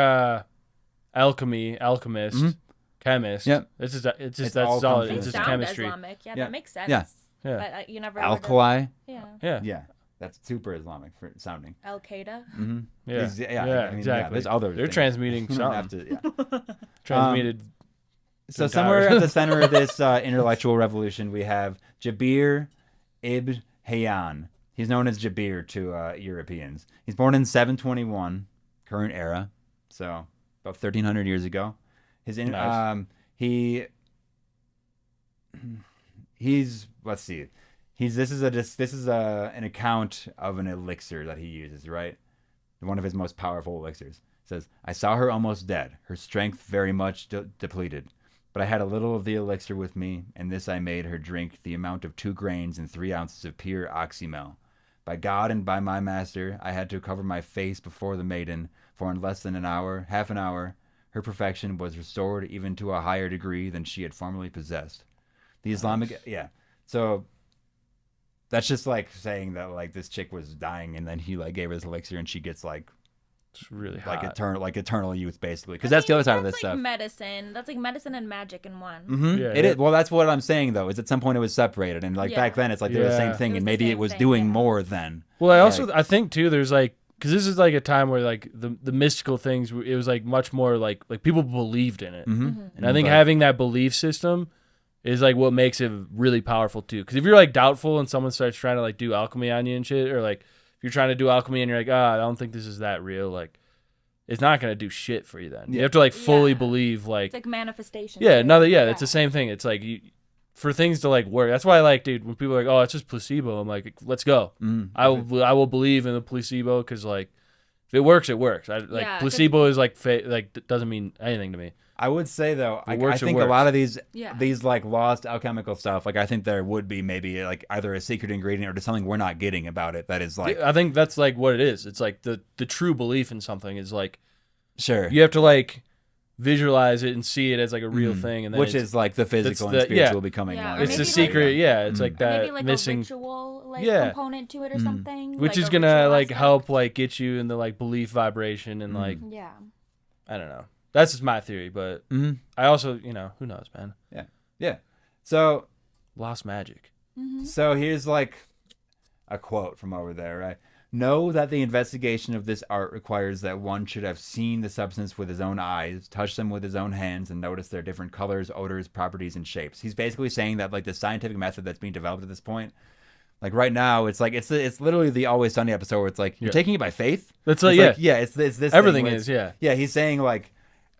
Speaker 8: alchemy, alchemist, chemist.
Speaker 7: Yep.
Speaker 8: It's just that's
Speaker 7: all
Speaker 8: solid.
Speaker 7: comes
Speaker 8: It's
Speaker 7: from
Speaker 8: just chemistry.
Speaker 9: Islamic. Yeah, that makes sense.
Speaker 7: Yeah.
Speaker 9: But you never
Speaker 7: Alkali.
Speaker 9: Yeah.
Speaker 7: That's super Islamic for sounding.
Speaker 9: Al Qaeda.
Speaker 7: Mm-hmm.
Speaker 8: Yeah.
Speaker 7: I mean,
Speaker 8: Exactly.
Speaker 7: there's other.
Speaker 8: They're
Speaker 7: things.
Speaker 8: transmuting something. Transmuted.
Speaker 7: So somewhere at the center of this intellectual revolution, we have Jabir ibn Hayyan. He's known as Jabir to Europeans. He's born in 721, current era, so about 1,300 years ago. He's let's see. This is an account of an elixir that he uses, right? One of his most powerful elixirs. It says, I saw her almost dead, her strength very much depleted. But I had a little of the elixir with me, and this I made her drink the amount of 2 grains and 3 ounces of pure oxymel. By God and by my master, I had to cover my face before the maiden, for in less than half an hour, her perfection was restored even to a higher degree than she had formerly possessed. The Islamic, so that's just like saying that like this chick was dying and then he like gave her this elixir and she gets like
Speaker 8: It's really hot.
Speaker 7: eternal youth, basically, because that's the other side of this
Speaker 9: like
Speaker 7: stuff.
Speaker 9: Medicine. That's like medicine and magic in one.
Speaker 7: Mm-hmm.
Speaker 8: Yeah,
Speaker 7: It is. Well, that's what I'm saying though. Is at some point it was separated, and like back then it's like they were the same thing,
Speaker 9: It was
Speaker 7: and
Speaker 9: the
Speaker 7: maybe it
Speaker 9: same
Speaker 7: was
Speaker 9: thing,
Speaker 7: doing
Speaker 9: yeah.
Speaker 7: more then.
Speaker 8: Well, I think too. There's like, because this is like a time where like the mystical things. It was like much more like people believed in it, and I think having that belief system is like what makes it really powerful too. Because if you're like doubtful and someone starts trying to like do alchemy on you and shit, or like if you're trying to do alchemy and you're like, I don't think this is that real, like it's not gonna do shit for you then. You have to like fully believe like
Speaker 9: It's like manifestation.
Speaker 8: yeah,
Speaker 9: too.
Speaker 8: it's the same thing. It's like for things to like work. That's why I like, dude, when people are like, oh, it's just placebo. I'm like, let's go. I will believe in the placebo because like if it works, it works. Placebo is like doesn't mean anything to me.
Speaker 7: I would say though, I
Speaker 8: works,
Speaker 7: think
Speaker 8: it
Speaker 7: a lot of
Speaker 8: works.
Speaker 7: these like lost alchemical stuff, like I think there would be maybe like either a secret ingredient or just something we're not getting about it that is like.
Speaker 8: I think that's like what it is. It's like the true belief in something is like,
Speaker 7: sure,
Speaker 8: you have to like visualize it and see it as like a real thing, and then
Speaker 7: which is like the physical and spiritual becoming.
Speaker 9: Yeah,
Speaker 7: one.
Speaker 9: or
Speaker 8: it's the
Speaker 9: maybe
Speaker 8: secret. It's like that
Speaker 9: Maybe like
Speaker 8: missing
Speaker 9: a ritual like
Speaker 8: Yeah.
Speaker 9: component to it or something.
Speaker 8: which
Speaker 9: like
Speaker 8: is
Speaker 9: a
Speaker 8: gonna
Speaker 9: ritual
Speaker 8: like
Speaker 9: aspect.
Speaker 8: help like get you in the like belief vibration and like
Speaker 9: Yeah.
Speaker 8: I don't know. That's just my theory, but I also, who knows, man.
Speaker 7: Yeah. So
Speaker 8: Lost magic.
Speaker 7: So here's like a quote from over there, right? Know that the investigation of this art requires that one should have seen the substance with his own eyes, touched them with his own hands, and noticed their different colors, odors, properties, and shapes. He's basically saying that like the scientific method that's being developed at this point, like right now, it's like it's literally the Always Sunny episode where it's like you're taking it by faith.
Speaker 8: That's
Speaker 7: it's it's this
Speaker 8: everything
Speaker 7: thing where
Speaker 8: is
Speaker 7: He's saying like.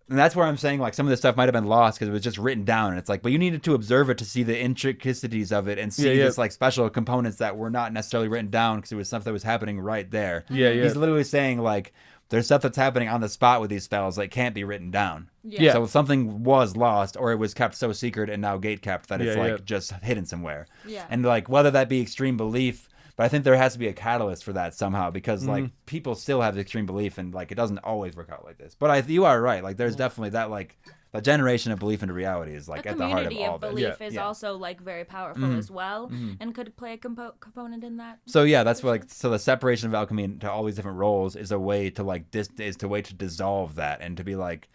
Speaker 7: And that's where I'm saying like some of this stuff might have been lost because it was just written down, and it's like, but you needed to observe it to see the intricacies of it and see this like special components that were not necessarily written down because it was stuff that was happening right there. He's literally saying like there's stuff that's happening on the spot with these spells that can't be written down. So something was lost or it was kept so secret and now gate kept that it's just hidden somewhere. And like whether that be extreme belief. But I think there has to be a catalyst for that somehow because like people still have extreme belief and like it doesn't always work out like this. But you are right. Like there's definitely that like the generation of belief into reality is like at the heart of all this.
Speaker 9: Belief is also like very powerful as well and could play a component in that.
Speaker 7: So yeah, that's what like so the separation of alchemy into all these different roles is a way to like to dissolve that and to be like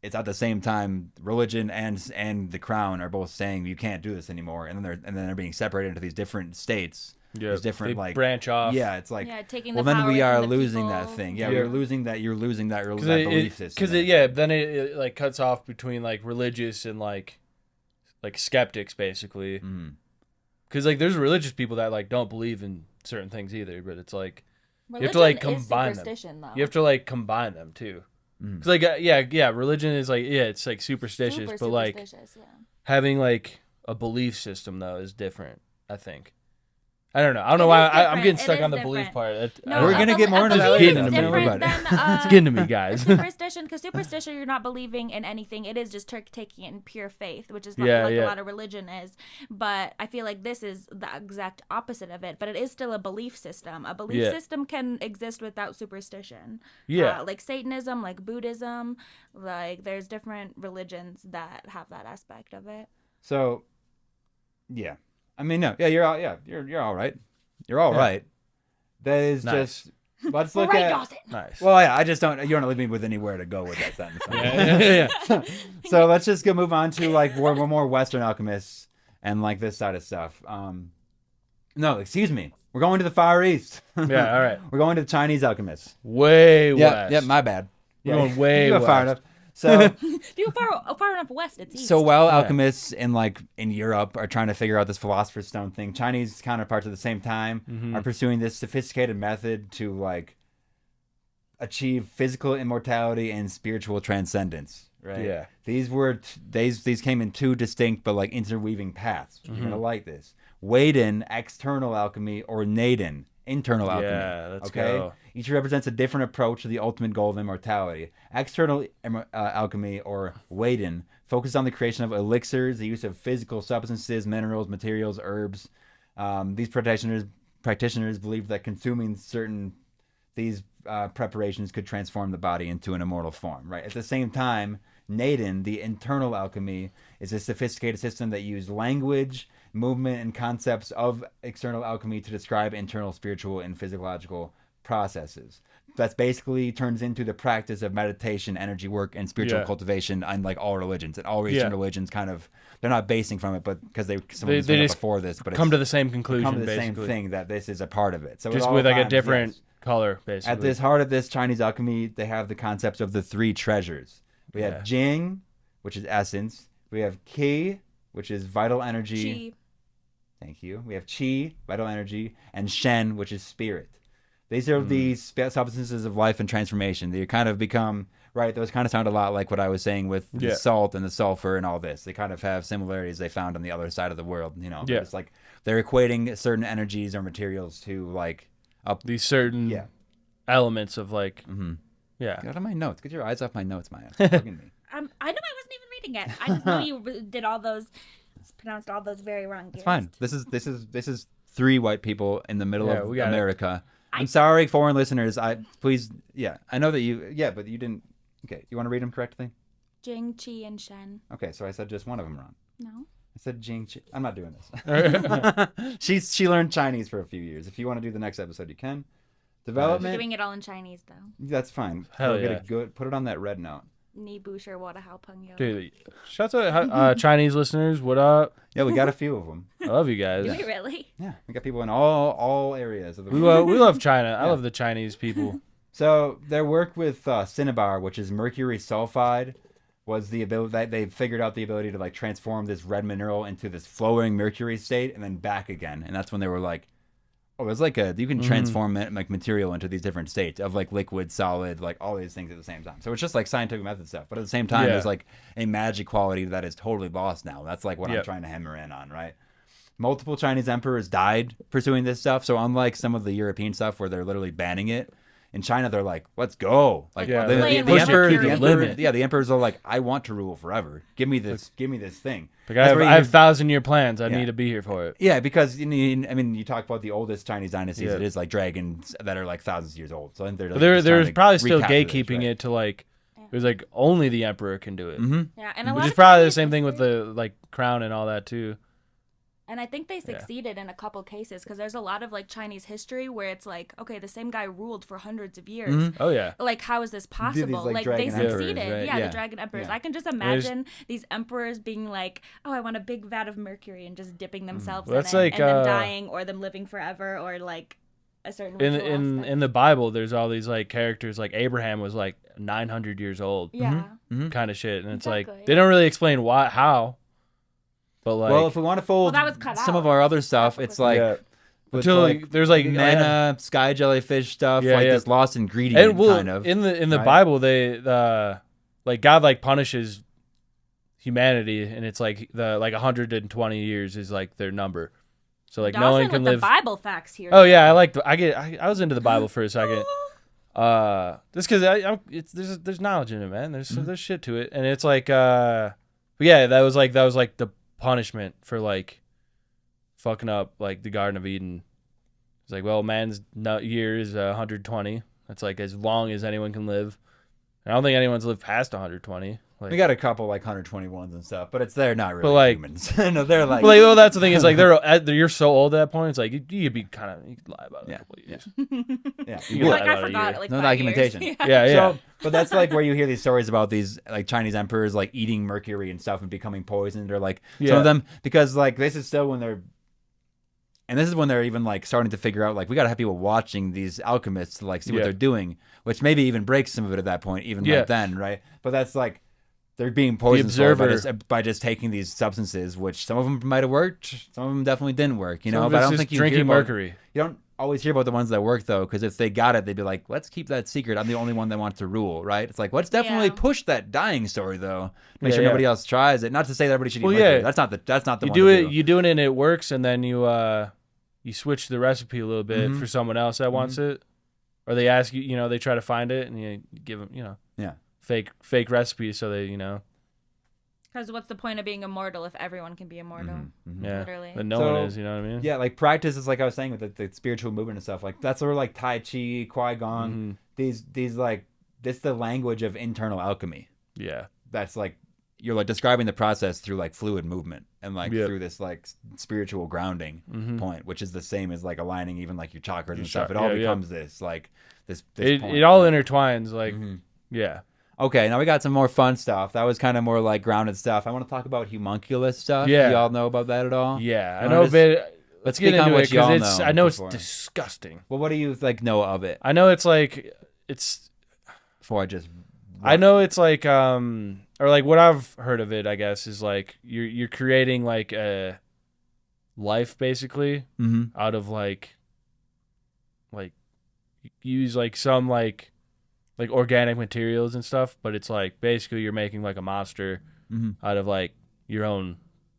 Speaker 7: it's at the same time religion and the crown are both saying you can't do this anymore and then they're being separated into these different states. There's different
Speaker 8: they
Speaker 7: like
Speaker 8: branch off.
Speaker 7: It's
Speaker 9: taking
Speaker 7: well
Speaker 9: the
Speaker 7: then
Speaker 9: power
Speaker 7: we are
Speaker 9: from the
Speaker 7: losing
Speaker 9: people.
Speaker 7: that thing. You're losing that belief system.
Speaker 8: Because then it like cuts off between like religious and like skeptics basically. Because like there's religious people that like don't believe in certain things either, but it's like you have to like combine them.
Speaker 9: Though.
Speaker 8: You have to like combine them too. Because like religion is like it's like superstitious, but like having like a belief system though is different. I think. I don't know why I'm getting stuck on the belief part.
Speaker 7: We're gonna get more into that later.
Speaker 8: It's getting to me, guys.
Speaker 9: Superstition, because superstition, you're not believing in anything. It is just taking it in pure faith, which is like a lot of religion is. But I feel like this is the exact opposite of it. But it is still a belief system. A belief system can exist without superstition. Like Satanism, like Buddhism, like there's different religions that have that aspect of it.
Speaker 7: So, yeah. I mean, no, you're all right. You're all right. That is just. Let's look at.
Speaker 9: Dawson.
Speaker 7: Nice. Well, I just don't. You don't leave me with anywhere to go with that sentence. So let's just move on to like more Western alchemists and like this side of stuff. No, excuse me. We're going to the Far East.
Speaker 8: All right.
Speaker 7: We're going to the Chinese alchemists.
Speaker 8: Way west.
Speaker 7: Yeah, my bad.
Speaker 8: We're going way west.
Speaker 7: Far enough. So
Speaker 9: if you go far enough west, it's easy.
Speaker 7: So while alchemists in Europe are trying to figure out this philosopher's stone thing, Chinese counterparts at the same time are pursuing this sophisticated method to like achieve physical immortality and spiritual transcendence. Right?
Speaker 8: Yeah.
Speaker 7: These came in two distinct but like interweaving paths. You're gonna like this. Weiden, external alchemy, or Naden, internal alchemy.
Speaker 8: Yeah, let's go.
Speaker 7: Each represents a different approach to the ultimate goal of immortality. External alchemy, or Weiden, focuses on the creation of elixirs, the use of physical substances, minerals, materials, herbs. These practitioners believe that consuming these preparations could transform the body into an immortal form. Right. At the same time, Naden, the internal alchemy, is a sophisticated system that uses language, movement, and concepts of external alchemy to describe internal spiritual and physiological processes. That's basically turns into the practice of meditation, energy work, and spiritual cultivation on like all religions. And all Eastern religions kind of, they're not basing from it, but because they just before this, but
Speaker 8: come to the same conclusion,
Speaker 7: come to the
Speaker 8: basically.
Speaker 7: same thing, that this is a part of it. So
Speaker 8: just
Speaker 7: at all
Speaker 8: with like a
Speaker 7: times,
Speaker 8: different color, basically.
Speaker 7: At this heart of this Chinese alchemy, they have the concepts of the three treasures. We have Jing, which is essence. We have Qi, which is vital energy.
Speaker 9: Qi.
Speaker 7: Thank you. We have Qi, vital energy, and Shen, which is spirit. These are the substances of life and transformation. They kind of become, right, those kind of sound a lot like what I was saying with the salt and the sulfur and all this. They kind of have similarities they found on the other side of the world, you know. It's like they're equating certain energies or materials to like
Speaker 8: these certain elements of like,
Speaker 7: Get out of my notes. Get your eyes off my notes, Maya. Stop bugging me.
Speaker 9: I know I wasn't even reading it. I just know you did all those, pronounced all those very wrong.
Speaker 7: It's fine. This is three white people in the middle of America.
Speaker 9: It.
Speaker 7: I'm sorry, foreign listeners. I know that you. But you didn't. Okay, you want to read them correctly?
Speaker 9: Jing, Qi, and Shen.
Speaker 7: Okay, so I said just one of them wrong.
Speaker 9: No.
Speaker 7: I said Jing, Qi. I'm not doing this. She learned Chinese for a few years. If you want to do the next episode, you can. Development.
Speaker 9: We're doing it all in Chinese though.
Speaker 7: That's fine.
Speaker 8: Hell
Speaker 7: Get a good. Put it on that red note.
Speaker 9: Ni bu shi wo de hao peng you.
Speaker 8: Dude, shout out to Chinese listeners. What up?
Speaker 7: Yeah, we got a few of them.
Speaker 8: I love you guys.
Speaker 9: Do we really?
Speaker 7: Yeah, we got people in all areas of the
Speaker 8: We
Speaker 7: world.
Speaker 8: love China. I love the Chinese people.
Speaker 7: So their work with cinnabar, which is mercury sulfide, was the ability that they figured out the ability to like transform this red mineral into this flowing mercury state and then back again. And that's when they were like, oh, it's like you can transform like material into these different states of like liquid, solid, like all these things at the same time. So it's just like scientific method stuff. But at the same time, there's like a magic quality that is totally lost now. That's like what I'm trying to hammer in on, right? Multiple Chinese emperors died pursuing this stuff. So unlike some of the European stuff where they're literally banning it, in China they're like, let's go. Like the emperors are like, I want to rule forever. Give me this thing.
Speaker 8: Like I have 1,000-year plans. I need to be here for it.
Speaker 7: Yeah, because you talk about the oldest Chinese dynasties. It is like dragons that are like thousands of years old. So
Speaker 8: there's probably still gatekeeping it to like. It was like only the emperor can do it.
Speaker 9: Yeah, and
Speaker 8: which is probably the same thing with the like crown and all that too.
Speaker 9: And I think they succeeded in a couple cases because there's a lot of like Chinese history where it's like, okay, the same guy ruled for hundreds of years.
Speaker 8: Oh yeah.
Speaker 9: Like, how is this possible?
Speaker 7: Like
Speaker 9: they succeeded.
Speaker 7: Emperors, right?
Speaker 9: The dragon emperors. I can just imagine these emperors being like, oh, I want a big vat of mercury and just dipping themselves in it and then dying or them living forever or like a certain
Speaker 8: in the Bible, there's all these like characters like Abraham was like 900 years old.
Speaker 9: Yeah.
Speaker 8: Kind of shit, and it's like they don't really explain how. But like,
Speaker 7: well, if we want to fold some of our other stuff, it's like
Speaker 8: until like, there's like
Speaker 7: manna, sky jellyfish stuff, this lost ingredient kind of.
Speaker 8: In the Bible, they like God like punishes humanity, and it's like the 120 years is like their number. So like no one can live.
Speaker 9: The Bible facts here.
Speaker 8: Oh yeah, I was into the Bible for a second. Just because there's knowledge in it, man. There's shit to it, and it's like that was like the punishment for like fucking up like the Garden of Eden. It's like, well, man's year is 120. That's like as long as anyone can live. I don't think anyone's lived past 120. Like,
Speaker 7: we got a couple like 121s and stuff, but they're not really
Speaker 8: like,
Speaker 7: humans. No, they're like.
Speaker 8: But like, well, that's the thing is like you're so old at that point. It's like you could be kind of, you could lie about it. A couple of years.
Speaker 9: You're like, I forgot. Like
Speaker 7: no documentation.
Speaker 8: Yeah.
Speaker 7: So, but that's like where you hear these stories about these like Chinese emperors like eating mercury and stuff and becoming poisoned, or like some of them, because like this is still when they're. And this is when they're even like starting to figure out like we gotta have people watching these alchemists to like see what they're doing, which maybe even breaks some of it at that point, even right then, right? But that's like they're being poisoned by just taking these substances, which some of them might have worked, some of them definitely didn't work, you know. But I don't think you
Speaker 8: drinking
Speaker 7: mercury. You don't always hear about the ones that work though, because if they got it, they'd be like, let's keep that secret. I'm the only one that wants to rule, right? It's like let's definitely push that dying story though, make sure nobody else tries it. Not to say that everybody should eat mercury. That's not the
Speaker 8: you
Speaker 7: one
Speaker 8: do
Speaker 7: to
Speaker 8: it. You do it and it works, and then you switch the recipe a little bit for someone else that wants it, or they ask you, they try to find it, and you give them, fake recipes, so they,
Speaker 9: Because what's the point of being immortal if everyone can be immortal?
Speaker 8: Yeah,
Speaker 9: literally.
Speaker 8: but no one is, you know what I mean?
Speaker 7: Yeah, like practice is like I was saying with the spiritual movement and stuff. Like that's where like Tai Chi, Qui-Gon, these like this is the language of internal alchemy.
Speaker 8: Yeah,
Speaker 7: that's like you're like describing the process through like fluid movement and like
Speaker 8: Yep.
Speaker 7: through this like spiritual grounding
Speaker 8: Mhm.
Speaker 7: point, which is the same as like aligning even like your chakras and
Speaker 8: Your
Speaker 7: stuff.
Speaker 8: cha-
Speaker 7: It all
Speaker 8: yeah, yeah.
Speaker 7: becomes this like this
Speaker 8: It
Speaker 7: point.
Speaker 8: it all intertwines. Like,
Speaker 7: Mhm.
Speaker 8: yeah.
Speaker 7: Okay, now we got some more fun stuff. That was kind of more like grounded stuff. I want to talk about homunculus stuff.
Speaker 8: Yeah.
Speaker 7: Do y'all know about that at all?
Speaker 8: Yeah, I
Speaker 7: You
Speaker 8: know
Speaker 7: wanna
Speaker 8: a bit. Let's get
Speaker 7: speak on
Speaker 8: into
Speaker 7: what
Speaker 8: it because
Speaker 7: y'all
Speaker 8: it's.
Speaker 7: know
Speaker 8: I know it's
Speaker 7: before.
Speaker 8: disgusting.
Speaker 7: Well, what do you like know of it?
Speaker 8: I know it's like it's.
Speaker 7: Before I just
Speaker 8: I know it's like or like what I've heard of it. I guess is like you're creating like a life basically
Speaker 7: Mhm.
Speaker 8: out of like you use like some like organic materials and stuff, but it's like basically you're making like a monster
Speaker 7: Mhm.
Speaker 8: out of like your own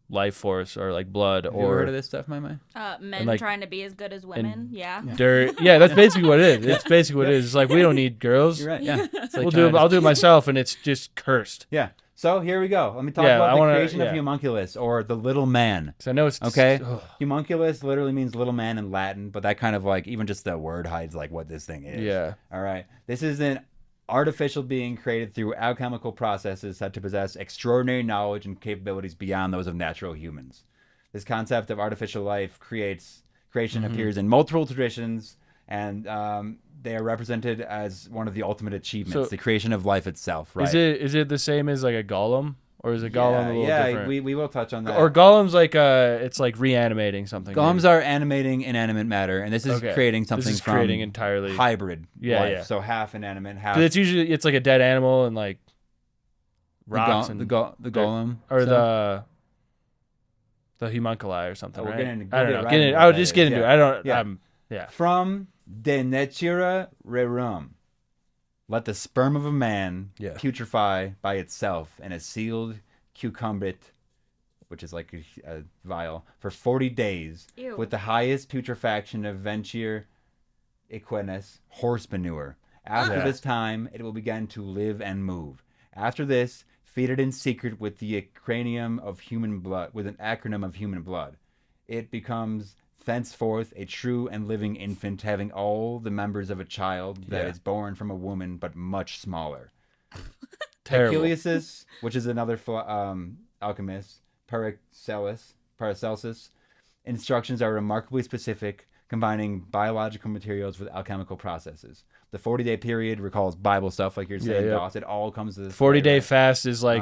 Speaker 8: life force or like blood
Speaker 7: Have you ever
Speaker 8: or
Speaker 7: heard of this stuff, my man?
Speaker 9: Men
Speaker 8: like-
Speaker 9: trying to be as good as women. Yeah.
Speaker 8: dirt. Yeah, that's basically what it is. It's basically what it is. It's like we don't need girls.
Speaker 7: You're right. Yeah. It's like
Speaker 8: We'll
Speaker 7: trying
Speaker 8: do.
Speaker 7: to
Speaker 8: I'll do it myself, and it's just cursed.
Speaker 7: Yeah. So here we go. Let me talk
Speaker 8: Yeah,
Speaker 7: about
Speaker 8: I
Speaker 7: the
Speaker 8: wanna-
Speaker 7: creation
Speaker 8: yeah.
Speaker 7: of homunculus, or the little man.
Speaker 8: Because I know it's
Speaker 7: Okay.
Speaker 8: ugh.
Speaker 7: Homunculus literally means little man in Latin, but that kind of like even just the word hides like what this thing is.
Speaker 8: Yeah.
Speaker 7: All right. This is an artificial being created through alchemical processes said to possess extraordinary knowledge and capabilities beyond those of natural humans. This concept of artificial life creation
Speaker 8: Mm-hmm.
Speaker 7: appears in multiple traditions, and they are represented as one of the ultimate achievements,
Speaker 8: So-
Speaker 7: the creation of life itself. Right.
Speaker 8: Is it the same as like a golem, or is a golem a little different?
Speaker 7: we will touch on that.
Speaker 8: Or golem's like it's like reanimating something.
Speaker 7: Golems
Speaker 8: maybe.
Speaker 7: are animating inanimate matter, and this is
Speaker 8: Okay.
Speaker 7: creating something
Speaker 8: This is
Speaker 7: from
Speaker 8: creating entirely.
Speaker 7: hybrid
Speaker 8: Yeah,
Speaker 7: life.
Speaker 8: yeah.
Speaker 7: So half inanimate, half
Speaker 8: 'Cause it's usually it's like a dead animal and like
Speaker 7: the
Speaker 8: rocks
Speaker 7: go-
Speaker 8: and
Speaker 7: the golem
Speaker 8: or
Speaker 7: stuff.
Speaker 8: the homunculi or something.
Speaker 7: Oh, we're
Speaker 8: right?
Speaker 7: getting into-
Speaker 8: I don't
Speaker 7: we'll
Speaker 8: know.
Speaker 7: get
Speaker 8: Get
Speaker 7: right
Speaker 8: in,
Speaker 7: into
Speaker 8: I would
Speaker 7: what
Speaker 8: just
Speaker 7: that
Speaker 8: get
Speaker 7: is,
Speaker 8: into
Speaker 7: yeah.
Speaker 8: it. I don't.
Speaker 7: Yeah.
Speaker 8: Yeah.
Speaker 7: From de natura rerum. Let the sperm of a man
Speaker 8: Yeah.
Speaker 7: putrefy by itself in a sealed cucumbit, which is like a vial, for 40 days,
Speaker 9: Ew.
Speaker 7: with the highest putrefaction of venture equinus, horse manure. After
Speaker 8: Yeah.
Speaker 7: this time, it will begin to live and move. After this, feed it in secret with the acronym of human blood, with an acronym of human blood. It becomes thenceforth a true and living infant, having all the members of a child that
Speaker 8: Yeah.
Speaker 7: is born from a woman, but much smaller.
Speaker 8: Terrible.
Speaker 7: Herculeus, which is another alchemist, Paracelsus, instructions are remarkably specific, combining biological materials with alchemical processes. The 40-day period recalls Bible stuff, like you're saying,
Speaker 8: yeah.
Speaker 7: Doss. It all comes to this
Speaker 8: 40-day
Speaker 7: right?
Speaker 8: fast is like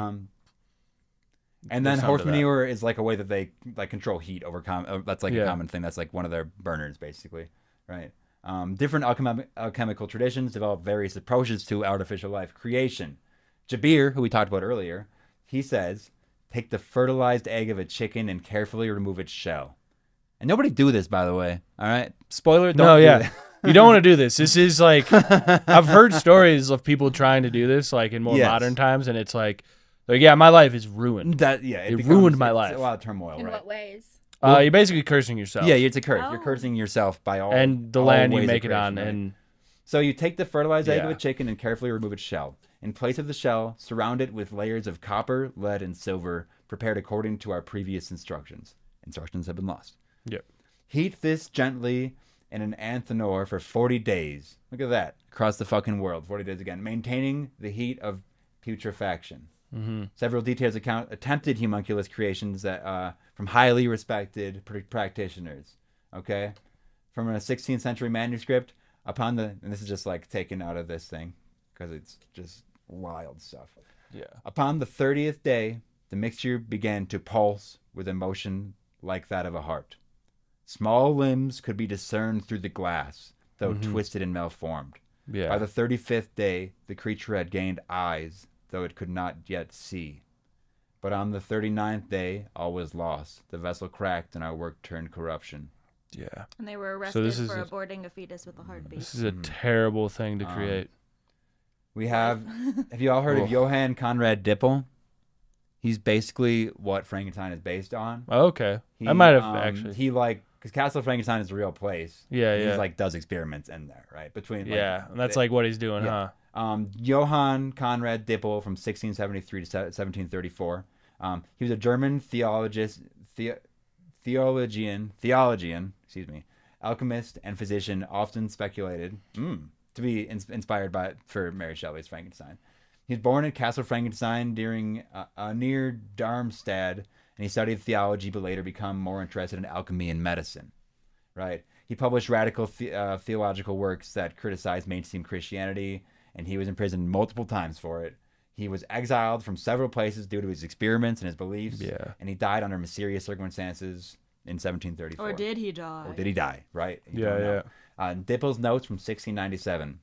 Speaker 7: And then
Speaker 8: There's
Speaker 7: horse
Speaker 8: some to that.
Speaker 7: manure is like a way that they like control heat over that's like a
Speaker 8: Yeah.
Speaker 7: common thing. That's like one of their burners, basically, right? Different alchemical traditions develop various approaches to artificial life creation. Jabir, who we talked about earlier, he says, take the fertilized egg of a chicken and carefully remove its shell. And nobody do this, by the way. All right, spoiler. Don't
Speaker 8: no,
Speaker 7: do
Speaker 8: yeah.
Speaker 7: that.
Speaker 8: You don't want to do this. This is like I've heard stories of people trying to do this, like in more
Speaker 7: Yes.
Speaker 8: modern times, and it's like, yeah, my life is ruined.
Speaker 7: That yeah,
Speaker 8: It
Speaker 7: becomes-
Speaker 8: ruined my
Speaker 7: it's
Speaker 8: life.
Speaker 7: A lot of turmoil,
Speaker 9: In
Speaker 7: right?
Speaker 9: what ways?
Speaker 8: You're basically cursing yourself.
Speaker 7: Yeah, it's a curse. You're
Speaker 9: Oh.
Speaker 7: cursing yourself by all
Speaker 8: and the
Speaker 7: all
Speaker 8: land you
Speaker 7: ways of
Speaker 8: make it on,
Speaker 7: creation, right?
Speaker 8: and
Speaker 7: So you take the fertilized egg of
Speaker 8: Yeah.
Speaker 7: a chicken and carefully remove its shell. In place of the shell, surround it with layers of copper, lead, and silver, prepared according to our previous instructions. Instructions have been lost.
Speaker 8: Yep.
Speaker 7: Heat this gently in an anthenor for 40 days. Look at that. Across the fucking world. 40 days again. Maintaining the heat of putrefaction.
Speaker 8: Mm-hmm.
Speaker 7: Several details account attempted homunculus creations that from highly respected practitioners. Okay? From a 16th century manuscript, and this is just like taken out of this thing, because it's just wild stuff.
Speaker 8: Yeah.
Speaker 7: Upon the 30th day, the mixture began to pulse with emotion like that of a heart. Small limbs could be discerned through the glass, though twisted and malformed.
Speaker 8: Yeah.
Speaker 7: By the 35th day, the creature had gained eyes, though it could not yet see. But on the 39th day, all was lost. The vessel cracked, and our work turned corruption.
Speaker 8: Yeah.
Speaker 9: And they were
Speaker 8: So
Speaker 9: arrested
Speaker 8: this is
Speaker 9: for
Speaker 8: a-
Speaker 9: aborting a fetus with a heartbeat.
Speaker 8: This is a terrible thing to create.
Speaker 7: We have you all heard of
Speaker 8: Ugh.
Speaker 7: Johann Conrad Dippel? He's basically what Frankenstein is based on.
Speaker 8: Oh, okay. I
Speaker 7: He,
Speaker 8: might have actually.
Speaker 7: He because Castle Frankenstein is a real place.
Speaker 8: Yeah,
Speaker 7: He's
Speaker 8: yeah.
Speaker 7: like does experiments in there, right? Between
Speaker 8: Yeah, and that's like what he's doing,
Speaker 7: Yeah.
Speaker 8: huh?
Speaker 7: Johann Conrad Dippel from 1673 to 1734. He was a German theologian, alchemist and physician, often speculated to be inspired for Mary Shelley's Frankenstein. He was born at Castle Frankenstein near Darmstadt, and he studied theology, but later became more interested in alchemy and medicine. Right? He published radical theological works that criticized mainstream Christianity, and he was imprisoned multiple times for it. He was exiled from several places due to his experiments and his beliefs, and he died under mysterious circumstances in 1734.
Speaker 9: Or did he die?
Speaker 7: Or did he die? Right? You
Speaker 8: Yeah,
Speaker 7: don't know.
Speaker 8: yeah.
Speaker 7: Dippel's notes from 1697.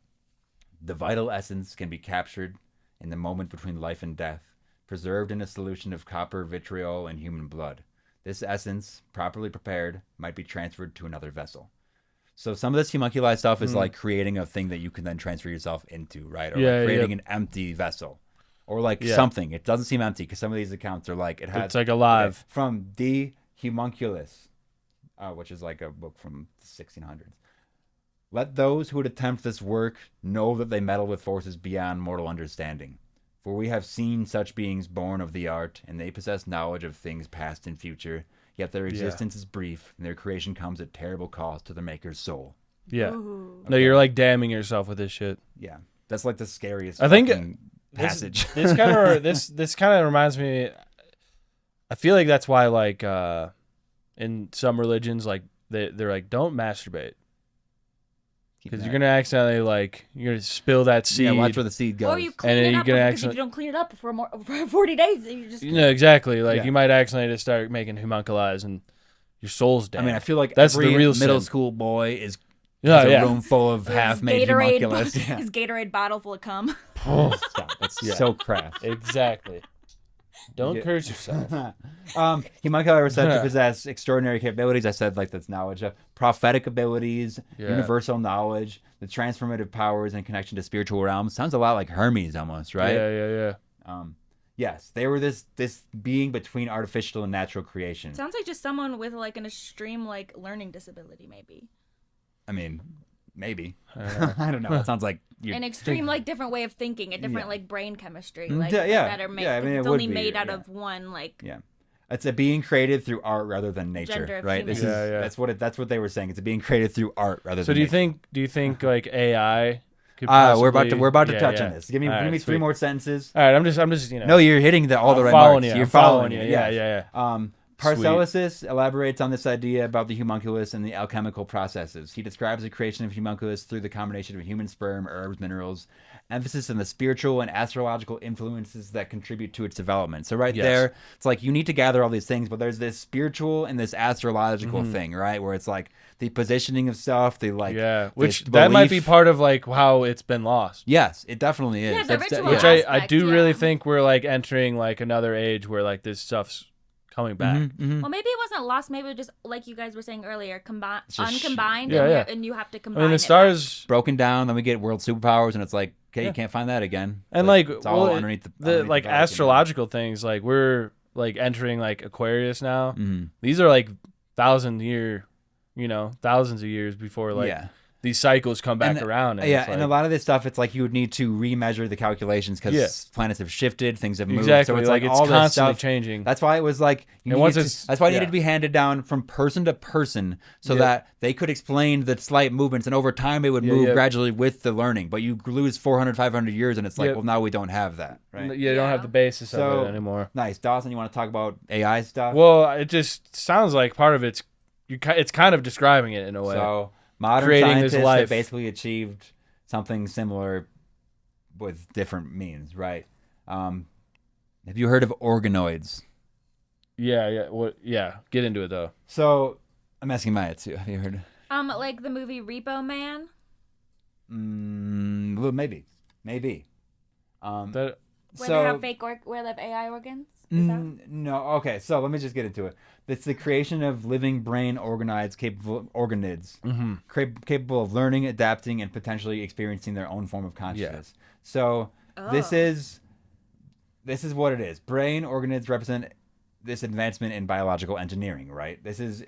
Speaker 7: The vital essence can be captured in the moment between life and death, preserved in a solution of copper, vitriol, and human blood. This essence, properly prepared, might be transferred to another vessel. So some of this homunculi stuff is like creating a thing that you can then transfer yourself into, right? Or like creating an empty vessel. Or like something. It doesn't seem empty because some of these accounts are like,
Speaker 8: it's like alive.
Speaker 7: From the homunculus, which is like a book from the 1600s. Let those who would attempt this work know that they meddle with forces beyond mortal understanding. For we have seen such beings born of the art, and they possess knowledge of things past and future, yet their existence is brief, and their creation comes at terrible cost to their maker's soul.
Speaker 8: Yeah. No, you're like damning yourself with this shit.
Speaker 7: Yeah. That's like the scariest
Speaker 8: I think
Speaker 7: passage.
Speaker 8: This kind of reminds me. I feel like that's why, like, in some religions, like they're like, don't masturbate because you're gonna accidentally you're gonna spill that seed.
Speaker 7: Yeah, watch where the seed goes.
Speaker 9: Or you clean it up because if you don't clean it up for 40 days, you just
Speaker 8: exactly. Like you might accidentally just start making homunculus and your soul's dead.
Speaker 7: I mean, I feel like
Speaker 8: that's
Speaker 7: every
Speaker 8: the real
Speaker 7: middle
Speaker 8: sin.
Speaker 7: school boy is
Speaker 8: a
Speaker 7: room full of half-made homunculus.
Speaker 9: His Gatorade bottle full of cum.
Speaker 7: That's so crass.
Speaker 8: Exactly. Don't curse yourself.
Speaker 7: Homunculi are said to possess extraordinary capabilities. I said like that's knowledge of prophetic abilities, universal knowledge, the transformative powers and connection to spiritual realms. Sounds a lot like Hermes almost, right?
Speaker 8: Yeah.
Speaker 7: Yes, they were this being between artificial and natural creation.
Speaker 9: Sounds like just someone with like an extreme learning disability, maybe.
Speaker 7: I mean, maybe. I don't know. It sounds like
Speaker 9: an extreme different way of thinking, a different brain chemistry,
Speaker 7: that are
Speaker 9: made.
Speaker 7: I mean,
Speaker 9: it's only made out of one
Speaker 7: It's a being created through art rather than nature,
Speaker 9: Gender of
Speaker 7: right?
Speaker 9: human.
Speaker 7: That's what they were saying. It's a being created through art rather than.
Speaker 8: So
Speaker 7: nature.
Speaker 8: do you think like AI? Could
Speaker 7: we're about to touch on this. Give me three more sentences.
Speaker 8: All right, I'm just
Speaker 7: No, you're hitting all the right
Speaker 8: following
Speaker 7: marks.
Speaker 8: you.
Speaker 7: You're
Speaker 8: I'm
Speaker 7: following
Speaker 8: you.
Speaker 7: it.
Speaker 8: Yeah.
Speaker 7: Paracelsus elaborates on this idea about the homunculus and the alchemical processes. He describes the creation of homunculus through the combination of human sperm, herbs, minerals, emphasis on the spiritual and astrological influences that contribute to its development. So there, it's like you need to gather all these things, but there's this spiritual and this astrological thing, right? Where it's like the positioning of stuff,
Speaker 8: which that might be part of like how it's been lost.
Speaker 7: Yes, it definitely is.
Speaker 9: Yeah, the ritual
Speaker 8: which
Speaker 9: aspect,
Speaker 8: I do really think we're like entering like another age where like this stuff's coming back.
Speaker 9: Well, maybe it wasn't lost. Maybe it was just like you guys were saying earlier, uncombined, and you have to combine.
Speaker 8: I mean, the stars
Speaker 7: broken down. Then we get world superpowers, and it's like, okay, you can't find that again.
Speaker 8: And
Speaker 7: it's all underneath the
Speaker 8: like astrological things. Like we're like entering like Aquarius now.
Speaker 7: Mm-hmm.
Speaker 8: These are like thousands of years before like these cycles come back around. And
Speaker 7: and a lot of this stuff, it's like you would need to remeasure the calculations because planets have shifted, things have moved.
Speaker 8: Exactly.
Speaker 7: So it's like
Speaker 8: it's
Speaker 7: all
Speaker 8: constantly
Speaker 7: this stuff
Speaker 8: changing.
Speaker 7: That's why it was like that's why it needed to be handed down from person to person so that they could explain the slight movements, and over time it would move gradually with the learning. But you lose 400, 500 years, and it's like, well, now we don't have that, right?
Speaker 8: You don't have the basis of it anymore.
Speaker 7: Nice. Dawson, you want to talk about AI stuff?
Speaker 8: Well, it just sounds like part of it's kind of describing it in a way.
Speaker 7: So modern
Speaker 8: creating
Speaker 7: scientists
Speaker 8: this life
Speaker 7: have basically achieved something similar with different means, right? Have you heard of organoids?
Speaker 8: Yeah. Get into it though.
Speaker 7: So I'm asking Maya too. Have you heard?
Speaker 9: Like the movie Repo Man.
Speaker 7: Well, maybe.
Speaker 9: Where they have where they have AI organs.
Speaker 7: No. Okay. So let me just get into it. It's the creation of living brain organoids capable of learning, adapting, and potentially experiencing their own form of consciousness. So this is what it is. Brain organoids represent this advancement in biological engineering, right? This is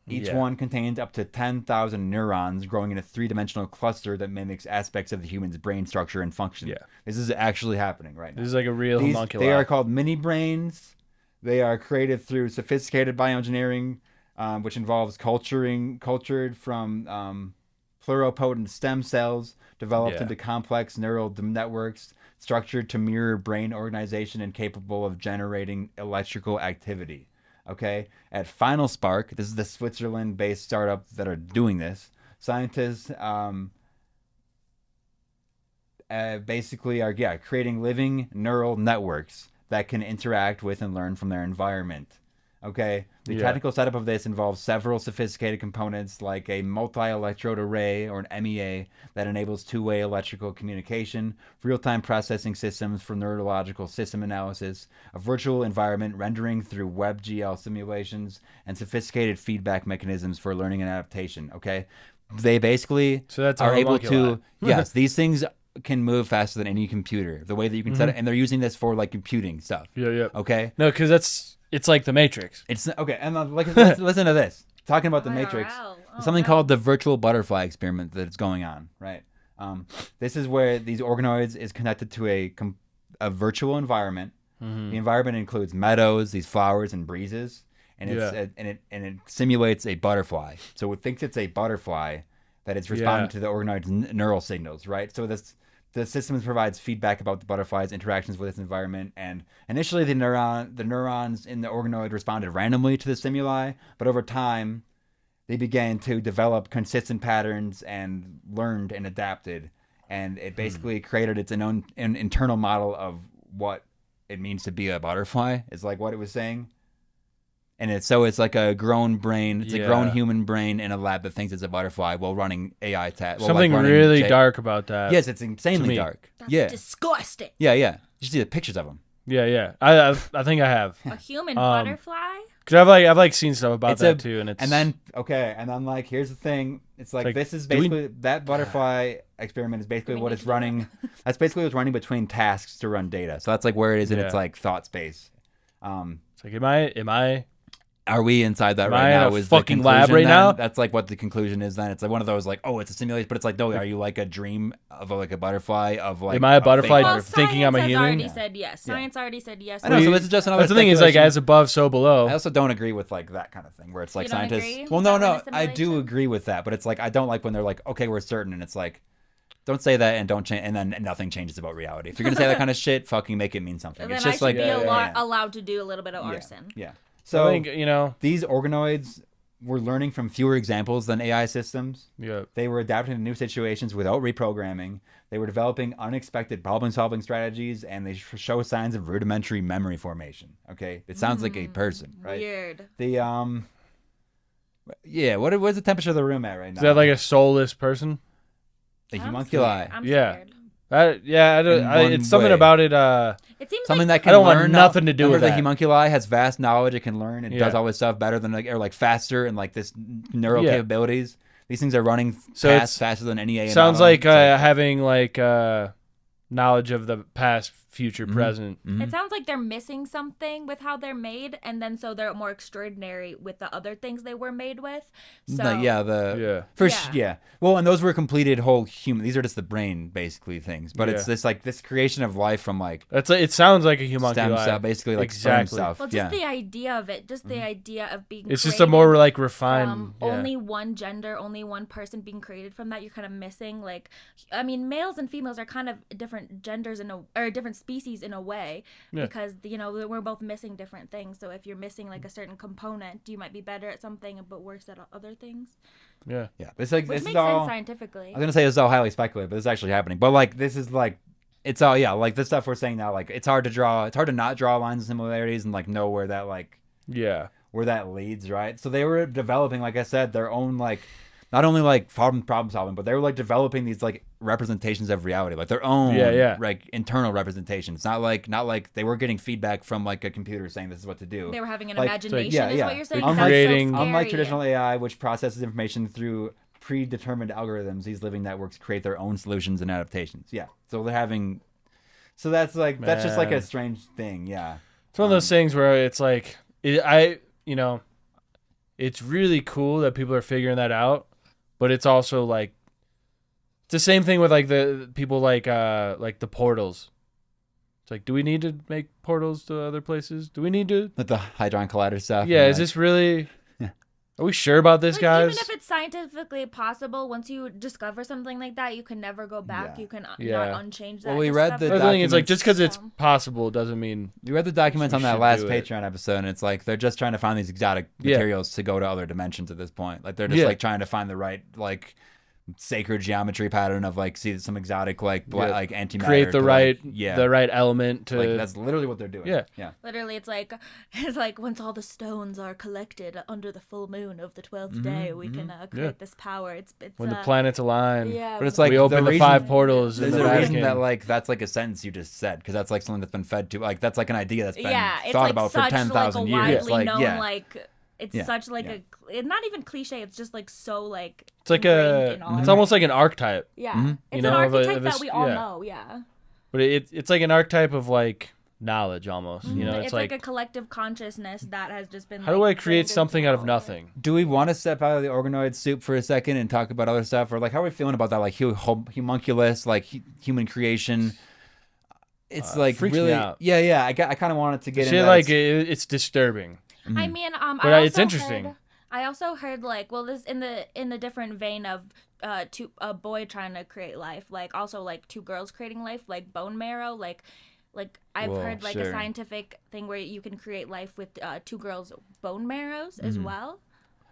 Speaker 7: each one contains up to 10,000 neurons growing in a three-dimensional cluster that mimics aspects of the human's brain structure and function. Yeah. This is actually happening right now.
Speaker 8: This is like a real homunculus.
Speaker 7: They are called mini brains. They are created through sophisticated bioengineering, which involves cultured from pluripotent stem cells developed into complex neural networks structured to mirror brain organization and capable of generating electrical activity. Okay, at Final Spark, this is the Switzerland-based startup that are doing this. Scientists basically are creating living neural networks that can interact with and learn from their environment. Okay, the technical setup of this involves several sophisticated components like a multi-electrode array or an MEA that enables two-way electrical communication, real-time processing systems for neurological system analysis, a virtual environment rendering through WebGL simulations, and sophisticated feedback mechanisms for learning and adaptation. Okay, they basically are able to. Yes, these things can move faster than any computer. The way that you can set it, and they're using this for like computing stuff.
Speaker 8: Yeah.
Speaker 7: Okay.
Speaker 8: No, because it's like the Matrix.
Speaker 7: It's okay, and listen to this. Talking about the Matrix, something called the virtual butterfly experiment that's going on. Right. This is where these organoids is connected to a virtual environment. The environment includes meadows, these flowers, and breezes, and it simulates a butterfly. So it thinks it's a butterfly that it's responding to the organoid's neural signals. Right. So the system provides feedback about the butterfly's interactions with its environment, and initially the neurons in the organoid responded randomly to the stimuli, but over time they began to develop consistent patterns and learned and adapted, and it basically created its own internal model of what it means to be a butterfly, is like what it was saying. And it's like a grown brain, it's a grown human brain in a lab that thinks it's a butterfly while running AI tasks.
Speaker 8: Something really dark about that.
Speaker 7: Yes, it's insanely dark.
Speaker 9: That's disgusting.
Speaker 7: Yeah. You see the pictures of them.
Speaker 8: Yeah. I think I have.
Speaker 9: A human butterfly?
Speaker 8: Because I've seen stuff about that too, and
Speaker 7: then like here's the thing. It's like this is basically that butterfly experiment is basically what it's running. That's basically what's running between tasks to run data. So that's like where it is in its like thought space.
Speaker 8: It's like am I?
Speaker 7: Are we inside that right now?
Speaker 8: Is fucking lab right now?
Speaker 7: That's like what the conclusion is. Then it's like one of those like, oh, it's a simulation, but it's like, no, are you like a dream of like a butterfly of like?
Speaker 8: Am I a butterfly thinking I'm a human?
Speaker 9: Already said yes. Science already said yes.
Speaker 7: I know. So this is just another.
Speaker 8: That's the thing is like as above, so below.
Speaker 7: I also don't agree with like that kind of thing where it's like scientists.
Speaker 9: Agree?
Speaker 7: Well, no, I do agree with that, but it's like I don't like when they're like, okay, we're certain, and it's like, don't say that and don't change, and then nothing changes about reality. If you're gonna say that kind of shit, fucking make it mean something.
Speaker 9: Then
Speaker 7: it's just
Speaker 9: I
Speaker 7: like
Speaker 9: should be allowed to do a little bit of arson.
Speaker 7: Yeah. So
Speaker 8: I think,
Speaker 7: these organoids were learning from fewer examples than AI systems.
Speaker 8: Yeah.
Speaker 7: They were adapting to new situations without reprogramming. They were developing unexpected problem-solving strategies, and they show signs of rudimentary memory formation. Okay, it sounds like a person, right?
Speaker 9: Weird.
Speaker 7: The what's the temperature of the room at right now?
Speaker 8: Is that like a soulless person?
Speaker 7: The homunculi.
Speaker 9: I'm scared.
Speaker 8: It's something about it.
Speaker 9: It seems
Speaker 7: something
Speaker 9: like
Speaker 7: that can
Speaker 8: I don't
Speaker 7: learn.
Speaker 8: want nothing to do with
Speaker 7: the
Speaker 8: that.
Speaker 7: homunculi has vast knowledge. It can learn. It does all this stuff better than or faster and like this neural capabilities. These things are running faster than any AI.
Speaker 8: Sounds like having like knowledge of the past, future, present.
Speaker 9: It sounds like they're missing something with how they're made, and then so they're more extraordinary with the other things they were made with. So
Speaker 7: Well, and those were completed whole human. These are just the brain basically things, but it's this creation of life from like
Speaker 8: it sounds like a homunculi.
Speaker 7: Stem cell, basically like sperm stuff.
Speaker 9: Well, just the idea of it, just the idea of being.
Speaker 8: It's just a more like refined.
Speaker 9: From only one gender, only one person being created from that. You're kind of missing like, I mean, males and females are kind of different genders or different species in a way because we're both missing different things. So if you're missing like a certain component, you might be better at something but worse at other things.
Speaker 8: Yeah.
Speaker 7: It's like
Speaker 9: Which
Speaker 7: this
Speaker 9: makes
Speaker 7: is all
Speaker 9: sense scientifically.
Speaker 7: I was gonna say it's all highly speculative, but it's actually happening. But like this is like it's all like this stuff we're saying now. Like it's hard to not draw lines of similarities and like know where that where that leads, right? So they were developing, like I said, their own like not only like problem solving, but they were like developing these like representations of reality, like their own like internal representations. Not like they were getting feedback from like a computer saying this is what to do.
Speaker 9: They were having an
Speaker 7: like,
Speaker 9: imagination, is what you're saying.
Speaker 7: Unlike traditional AI, which processes information through predetermined algorithms, these living networks create their own solutions and adaptations. Yeah, so they're having. So that's like that's just like a strange thing. Yeah,
Speaker 8: it's one of those things where it's like it's really cool that people are figuring that out. But it's also like it's the same thing with like the people like the portals. It's like, do we need to make portals to other places? Do we need to
Speaker 7: with the Hadron Collider stuff?
Speaker 8: Yeah, is this really Are we sure about this,
Speaker 9: Like,
Speaker 8: guys?
Speaker 9: even if it's scientifically possible, once you discover something like that, you can never go back.
Speaker 7: Yeah.
Speaker 9: You can
Speaker 8: Yeah.
Speaker 9: not unchange that.
Speaker 7: Well, we read
Speaker 9: discovery.
Speaker 7: the
Speaker 8: The thing is, like,
Speaker 7: documents-
Speaker 8: just because it's
Speaker 9: So-
Speaker 8: possible doesn't mean
Speaker 7: You read the documents
Speaker 8: We
Speaker 7: on that
Speaker 8: should
Speaker 7: last
Speaker 8: do it.
Speaker 7: Patreon episode, and it's like they're just trying to find these exotic
Speaker 8: Yeah.
Speaker 7: materials to go to other dimensions at this point. Like they're just
Speaker 8: Yeah.
Speaker 7: like trying to find the right like sacred geometry pattern of like see some exotic like
Speaker 8: Yeah.
Speaker 7: like antimatter.
Speaker 8: create the
Speaker 7: to,
Speaker 8: right
Speaker 7: like,
Speaker 8: the right element to.
Speaker 7: like that's literally what they're doing.
Speaker 8: Yeah.
Speaker 7: yeah.
Speaker 9: Literally, it's like once all the stones are collected under the full moon of the 12th day, we can create
Speaker 8: Yeah.
Speaker 9: this power. It's
Speaker 8: when the planets align.
Speaker 9: Yeah,
Speaker 7: But it's like
Speaker 8: we open the
Speaker 7: reason,
Speaker 8: 5 portals in
Speaker 7: There's
Speaker 8: the
Speaker 7: a reason
Speaker 8: Vatican.
Speaker 7: that like that's like a sentence you just said because that's like something that's been fed to like that's like an idea that's been
Speaker 9: it's
Speaker 7: thought
Speaker 9: like
Speaker 7: about for
Speaker 9: such
Speaker 7: 10,000
Speaker 9: like a
Speaker 7: years.
Speaker 9: widely
Speaker 7: Like
Speaker 9: known
Speaker 7: yeah.
Speaker 9: like it's
Speaker 7: Yeah,
Speaker 9: such like
Speaker 7: yeah.
Speaker 9: it's not even cliche. It's just like so like
Speaker 8: It's like
Speaker 9: ingrained in all
Speaker 8: it's
Speaker 9: of
Speaker 8: almost
Speaker 9: it.
Speaker 8: like an archetype,
Speaker 9: yeah.
Speaker 7: Mhm.
Speaker 9: It's
Speaker 8: You
Speaker 9: an
Speaker 8: know, of a-
Speaker 9: archetype
Speaker 8: of a
Speaker 9: that
Speaker 8: s-
Speaker 9: we all
Speaker 8: yeah.
Speaker 9: know. Yeah,
Speaker 8: but it's like an archetype of like knowledge almost. You know,
Speaker 9: it's like a collective consciousness that has just been.
Speaker 8: how do
Speaker 9: like,
Speaker 8: I create
Speaker 9: built
Speaker 8: something
Speaker 9: into
Speaker 8: out of
Speaker 9: all
Speaker 8: nothing?
Speaker 7: Do we want to step out of the organoid soup for a second and talk about other stuff, or like how are we feeling about that, like homunculus, like human creation? It's like
Speaker 8: freaks me
Speaker 7: really,
Speaker 8: out.
Speaker 7: yeah. I kind of wanted to get into
Speaker 8: Shit,
Speaker 7: that.
Speaker 8: like it's disturbing.
Speaker 9: I mean,
Speaker 8: But
Speaker 9: I
Speaker 8: it's
Speaker 9: also
Speaker 8: interesting.
Speaker 9: Heard, I also heard like, well, this in the different vein of a boy trying to create life, like also like 2 girls creating life, like bone marrow, like I've
Speaker 7: Whoa,
Speaker 9: heard like
Speaker 7: sure.
Speaker 9: a scientific thing where you can create life with 2 girls' bone marrows as well.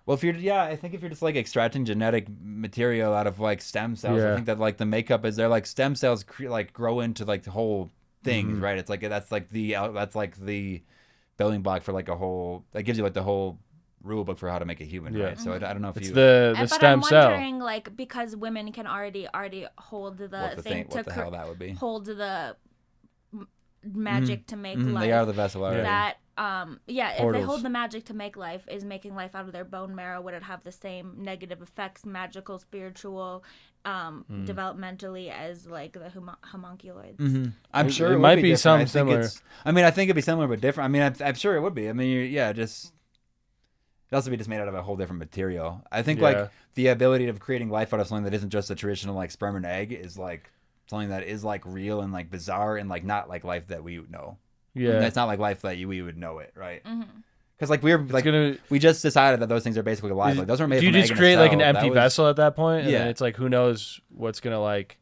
Speaker 7: Well, I think if you're just like extracting genetic material out of like stem cells, I
Speaker 8: Yeah.
Speaker 7: think that like the makeup is there. Like stem cells like grow into like the whole things,
Speaker 8: Mm-hmm.
Speaker 7: right? It's like that's like the building block for like a whole that gives you like the whole rule book for how to make a human,
Speaker 8: Yeah.
Speaker 7: right? So I don't know if
Speaker 8: It's
Speaker 7: you
Speaker 8: the
Speaker 9: But
Speaker 8: stem
Speaker 9: I'm
Speaker 8: cell.
Speaker 9: wondering, like, because women can already hold the
Speaker 7: what the
Speaker 9: thing
Speaker 7: thing,
Speaker 9: to
Speaker 7: what the hell that would be.
Speaker 9: hold the magic to make life.
Speaker 7: They are the vessel already.
Speaker 9: That if they
Speaker 8: Portals.
Speaker 9: hold the magic to make life, is making life out of their bone marrow, would it have the same negative effects, magical, spiritual, developmentally, as like the homunculoids?
Speaker 7: I'm
Speaker 8: It-
Speaker 7: sure
Speaker 8: it
Speaker 7: it, would
Speaker 8: might
Speaker 7: be
Speaker 8: be
Speaker 7: different.
Speaker 8: some
Speaker 7: I think
Speaker 8: similar.
Speaker 7: I think it'd be similar but different. I mean, I'm sure it would be. I mean, just it'd also be just made out of a whole different material. I think
Speaker 8: Yeah.
Speaker 7: like the ability of creating life out of something that isn't just a traditional like sperm and egg is like something that is like real and like bizarre and like not like life that we know.
Speaker 8: Yeah.
Speaker 7: That's not like life that we would know it, right? Because like we're like
Speaker 8: gonna-
Speaker 7: we just decided that those things are basically alive. Like those are made.
Speaker 8: Do you
Speaker 7: from an
Speaker 8: just
Speaker 7: egg and a
Speaker 8: create like an
Speaker 7: cell. That
Speaker 8: empty
Speaker 7: was-
Speaker 8: vessel at that point? And
Speaker 7: Yeah.
Speaker 8: then it's like who knows what's gonna like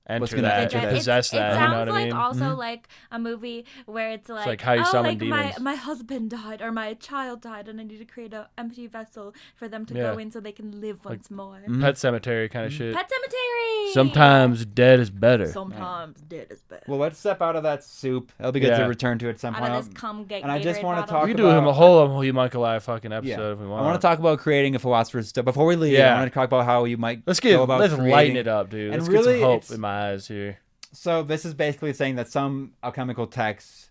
Speaker 8: enter
Speaker 7: gonna
Speaker 8: that,
Speaker 7: enter
Speaker 8: and
Speaker 7: that.
Speaker 8: possess
Speaker 9: It
Speaker 8: that. You
Speaker 9: sounds
Speaker 8: know what
Speaker 9: like
Speaker 8: I mean?
Speaker 9: also like a movie where it's like,
Speaker 8: like how you
Speaker 9: oh,
Speaker 8: summon
Speaker 9: like
Speaker 8: demons.
Speaker 9: my husband died or my child died, and I need to create an empty vessel for them to
Speaker 8: Yeah.
Speaker 9: go in so they can live once more.
Speaker 8: Pet cemetery kind of shit.
Speaker 9: Pet Cemetery.
Speaker 8: Sometimes dead is better.
Speaker 9: Sometimes dead is better.
Speaker 7: Well, let's step out of that soup. It'll be good to
Speaker 8: Yeah.
Speaker 7: return to it at some
Speaker 9: Out
Speaker 7: point.
Speaker 9: of this cum
Speaker 7: And I just
Speaker 9: want
Speaker 7: wanna talk
Speaker 8: We
Speaker 7: about-
Speaker 8: could do him a whole homunculi fucking episode
Speaker 7: Yeah.
Speaker 8: if we want.
Speaker 7: I want to talk about creating a philosopher's stone. Before we leave,
Speaker 8: Yeah.
Speaker 7: I want to talk about how you might
Speaker 8: Let's
Speaker 7: go about
Speaker 8: let's
Speaker 7: creating...
Speaker 8: lighten it up, dude.
Speaker 7: And
Speaker 8: Let's get some
Speaker 7: really,
Speaker 8: hope
Speaker 7: it's-
Speaker 8: in my eyes here.
Speaker 7: So this is basically saying that some alchemical texts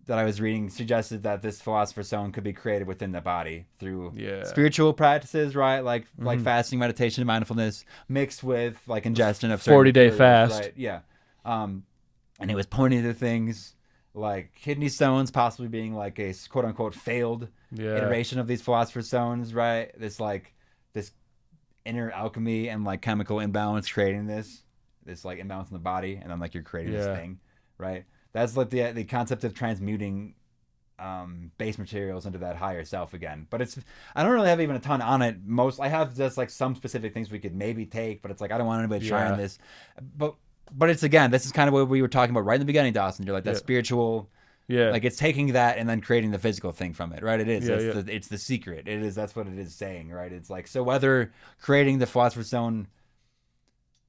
Speaker 7: that I was reading suggested that this philosopher's stone could be created within the body through
Speaker 8: Yeah.
Speaker 7: spiritual practices, right? Like fasting, meditation, and mindfulness, mixed with like ingestion of certain
Speaker 8: 40-day
Speaker 7: materials,
Speaker 8: fast.
Speaker 7: right? Yeah. And it was pointing to things like kidney stones possibly being like a quote unquote failed
Speaker 8: Yeah.
Speaker 7: iteration of these philosopher's stones, right? This inner alchemy and like chemical imbalance creating this like imbalance in the body, and then like you're creating this
Speaker 8: Yeah.
Speaker 7: thing, right? That's like the concept of transmuting base materials into that higher self again. But I don't really have even a ton on it. I have just like some specific things we could maybe take, but it's like I don't want anybody trying
Speaker 8: Yeah.
Speaker 7: this. But it's again, this is kind of what we were talking about right in the beginning, Dawson. You're like that
Speaker 8: Yeah.
Speaker 7: spiritual.
Speaker 8: Yeah.
Speaker 7: Like it's taking that and then creating the physical thing from it, right? It is.
Speaker 8: Yeah,
Speaker 7: It's the secret. It is. That's what it is saying, right? It's like so whether creating the philosopher's stone